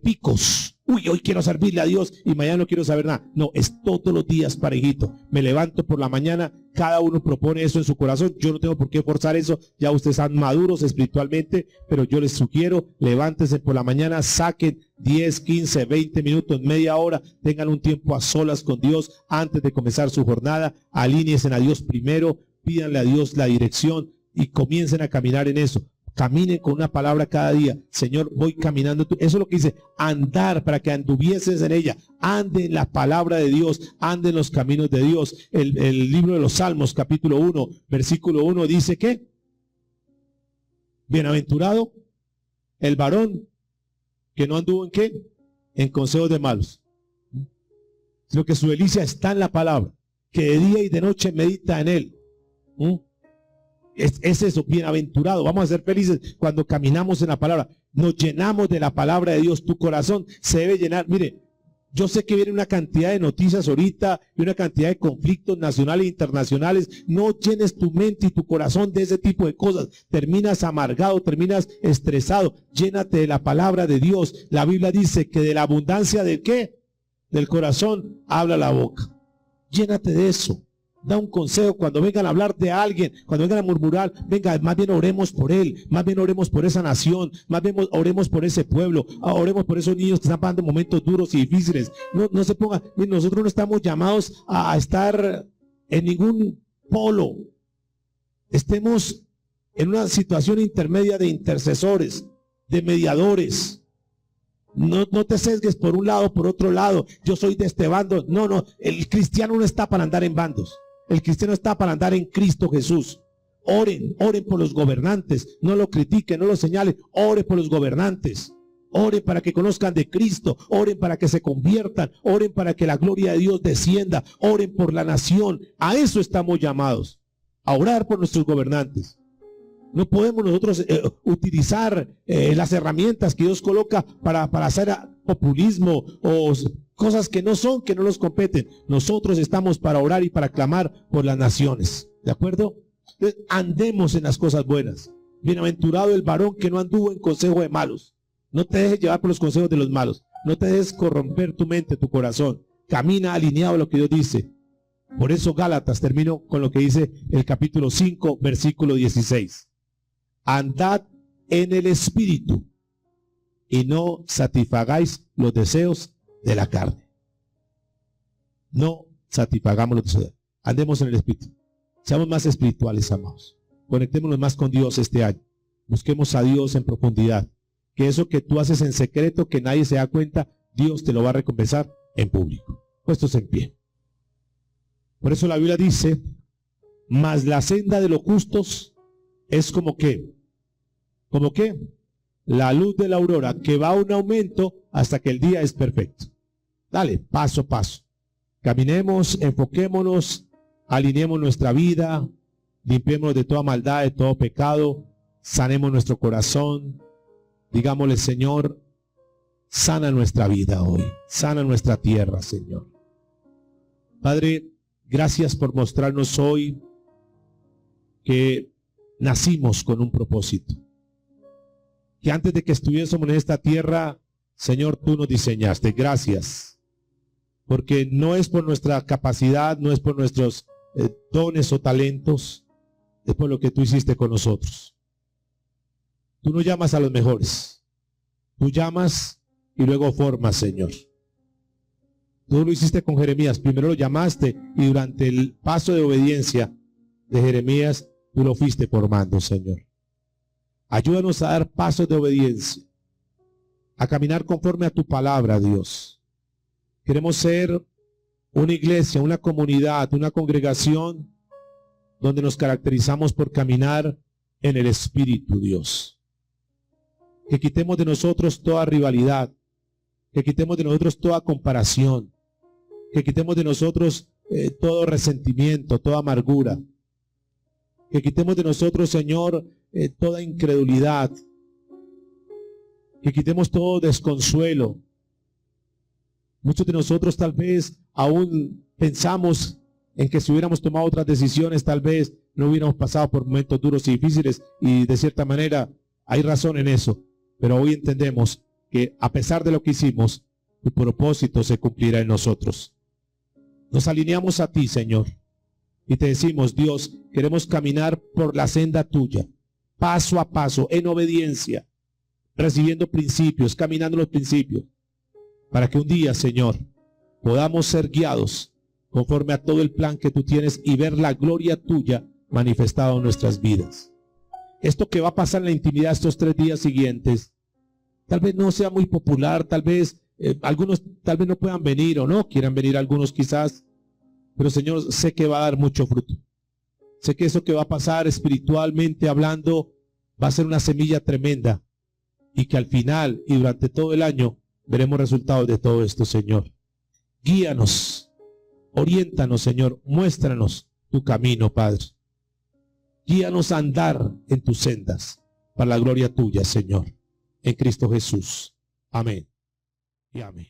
Speaker 1: picos. uy, hoy quiero servirle a Dios y mañana no quiero saber nada. No, es todos los días parejito. Me levanto por la mañana, cada uno propone eso en su corazón. Yo no tengo por qué forzar eso. Ya ustedes están maduros espiritualmente, pero yo les sugiero, levántense por la mañana, saquen 10, 15, 20 minutos, media hora, tengan un tiempo a solas con Dios antes de comenzar su jornada. Alíñense a Dios primero, pídanle a Dios la dirección y comiencen a caminar en eso. Caminen con una palabra cada día. Señor, voy caminando. Eso es lo que dice, andar, para que anduvieses en ella. Ande en la palabra de Dios, ande en los caminos de Dios. El libro de los Salmos, capítulo 1, versículo 1, dice que bienaventurado el varón que no anduvo en qué, en consejos de malos, sino que su delicia está en la palabra, que de día y de noche medita en él. Es eso, bienaventurado. Vamos a ser felices cuando caminamos en la palabra. Nos llenamos de la palabra de Dios. Tu corazón se debe llenar. Mire, yo sé que viene una cantidad de noticias ahorita y una cantidad de conflictos nacionales e internacionales. No llenes tu mente y tu corazón de ese tipo de cosas. Terminas amargado, terminas estresado. Llénate de la palabra de Dios. La Biblia dice que de la abundancia ¿del qué? Del corazón habla la boca. Llénate de eso. Da un consejo cuando vengan a hablar de alguien, cuando vengan a murmurar, venga, más bien oremos por él, más bien oremos por esa nación, más bien oremos por ese pueblo, oremos por esos niños que están pasando momentos duros y difíciles. No se ponga, nosotros no estamos llamados a estar en ningún polo. Estemos en una situación intermedia de intercesores, de mediadores. No te sesgues por un lado, por otro lado. Yo soy de este bando. No, el cristiano no está para andar en bandos. El cristiano está para andar en Cristo Jesús. Oren por los gobernantes. No lo critiquen, no lo señalen. Oren por los gobernantes. Oren para que conozcan de Cristo. Oren para que se conviertan. Oren para que la gloria de Dios descienda. Oren por la nación. A eso estamos llamados. A orar por nuestros gobernantes. No podemos nosotros utilizar las herramientas que Dios coloca para hacer populismo o cosas que no nos competen. Nosotros estamos para orar y para clamar por las naciones. ¿De acuerdo? Entonces, andemos en las cosas buenas. Bienaventurado el varón que no anduvo en consejo de malos. No te dejes llevar por los consejos de los malos. No te dejes corromper tu mente, tu corazón. Camina alineado a lo que Dios dice. Por eso Gálatas, termino con lo que dice el capítulo 5, versículo 16. Andad en el Espíritu y no satisfagáis los deseos de la carne. No satisfagamos los deseos. Andemos en el Espíritu. Seamos más espirituales, amados. Conectémonos más con Dios este año. Busquemos a Dios en profundidad. Que eso que tú haces en secreto, que nadie se da cuenta, Dios te lo va a recompensar en público. Puestos en pie. Por eso la Biblia dice, mas la senda de los justos es como que, la luz de la aurora, que va a un aumento hasta que el día es perfecto. Dale, paso a paso. Caminemos, enfoquémonos, alineemos nuestra vida, limpiémonos de toda maldad, de todo pecado, sanemos nuestro corazón. Digámosle, Señor, sana nuestra vida hoy, sana nuestra tierra, Señor. Padre, gracias por mostrarnos hoy que nacimos con un propósito. Que antes de que estuviésemos en esta tierra, Señor, tú nos diseñaste. Gracias. Porque no es por nuestra capacidad, no es por nuestros dones o talentos, es por lo que tú hiciste con nosotros. Tú no llamas a los mejores. Tú llamas y luego formas, Señor. Tú lo hiciste con Jeremías. Primero lo llamaste y durante el paso de obediencia de Jeremías, tú lo fuiste formando, Señor. Ayúdanos a dar pasos de obediencia, a caminar conforme a tu palabra, Dios. Queremos ser una iglesia, una comunidad, una congregación donde nos caracterizamos por caminar en el Espíritu, Dios. Que quitemos de nosotros toda rivalidad, que quitemos de nosotros toda comparación, que quitemos de nosotros todo resentimiento, toda amargura, que quitemos de nosotros, Señor, toda incredulidad, que quitemos todo desconsuelo. Muchos de nosotros tal vez aún pensamos en que si hubiéramos tomado otras decisiones, tal vez no hubiéramos pasado por momentos duros y difíciles, y de cierta manera hay razón en eso, pero hoy entendemos que a pesar de lo que hicimos, tu propósito se cumplirá en nosotros. Nos alineamos a ti, Señor, y te decimos, Dios, queremos caminar por la senda tuya, paso a paso, en obediencia, recibiendo principios, caminando los principios, para que un día, Señor, podamos ser guiados conforme a todo el plan que tú tienes y ver la gloria tuya manifestada en nuestras vidas. Esto que va a pasar en la intimidad estos 3 días siguientes, tal vez no sea muy popular, tal vez algunos tal vez no puedan venir o no quieran venir, algunos quizás, pero Señor, sé que va a dar mucho fruto. Sé que eso que va a pasar espiritualmente hablando va a ser una semilla tremenda y que al final y durante todo el año veremos resultados de todo esto, Señor. Guíanos, oriéntanos, Señor, muéstranos tu camino, Padre. Guíanos a andar en tus sendas para la gloria tuya, Señor, en Cristo Jesús. Amén y amén.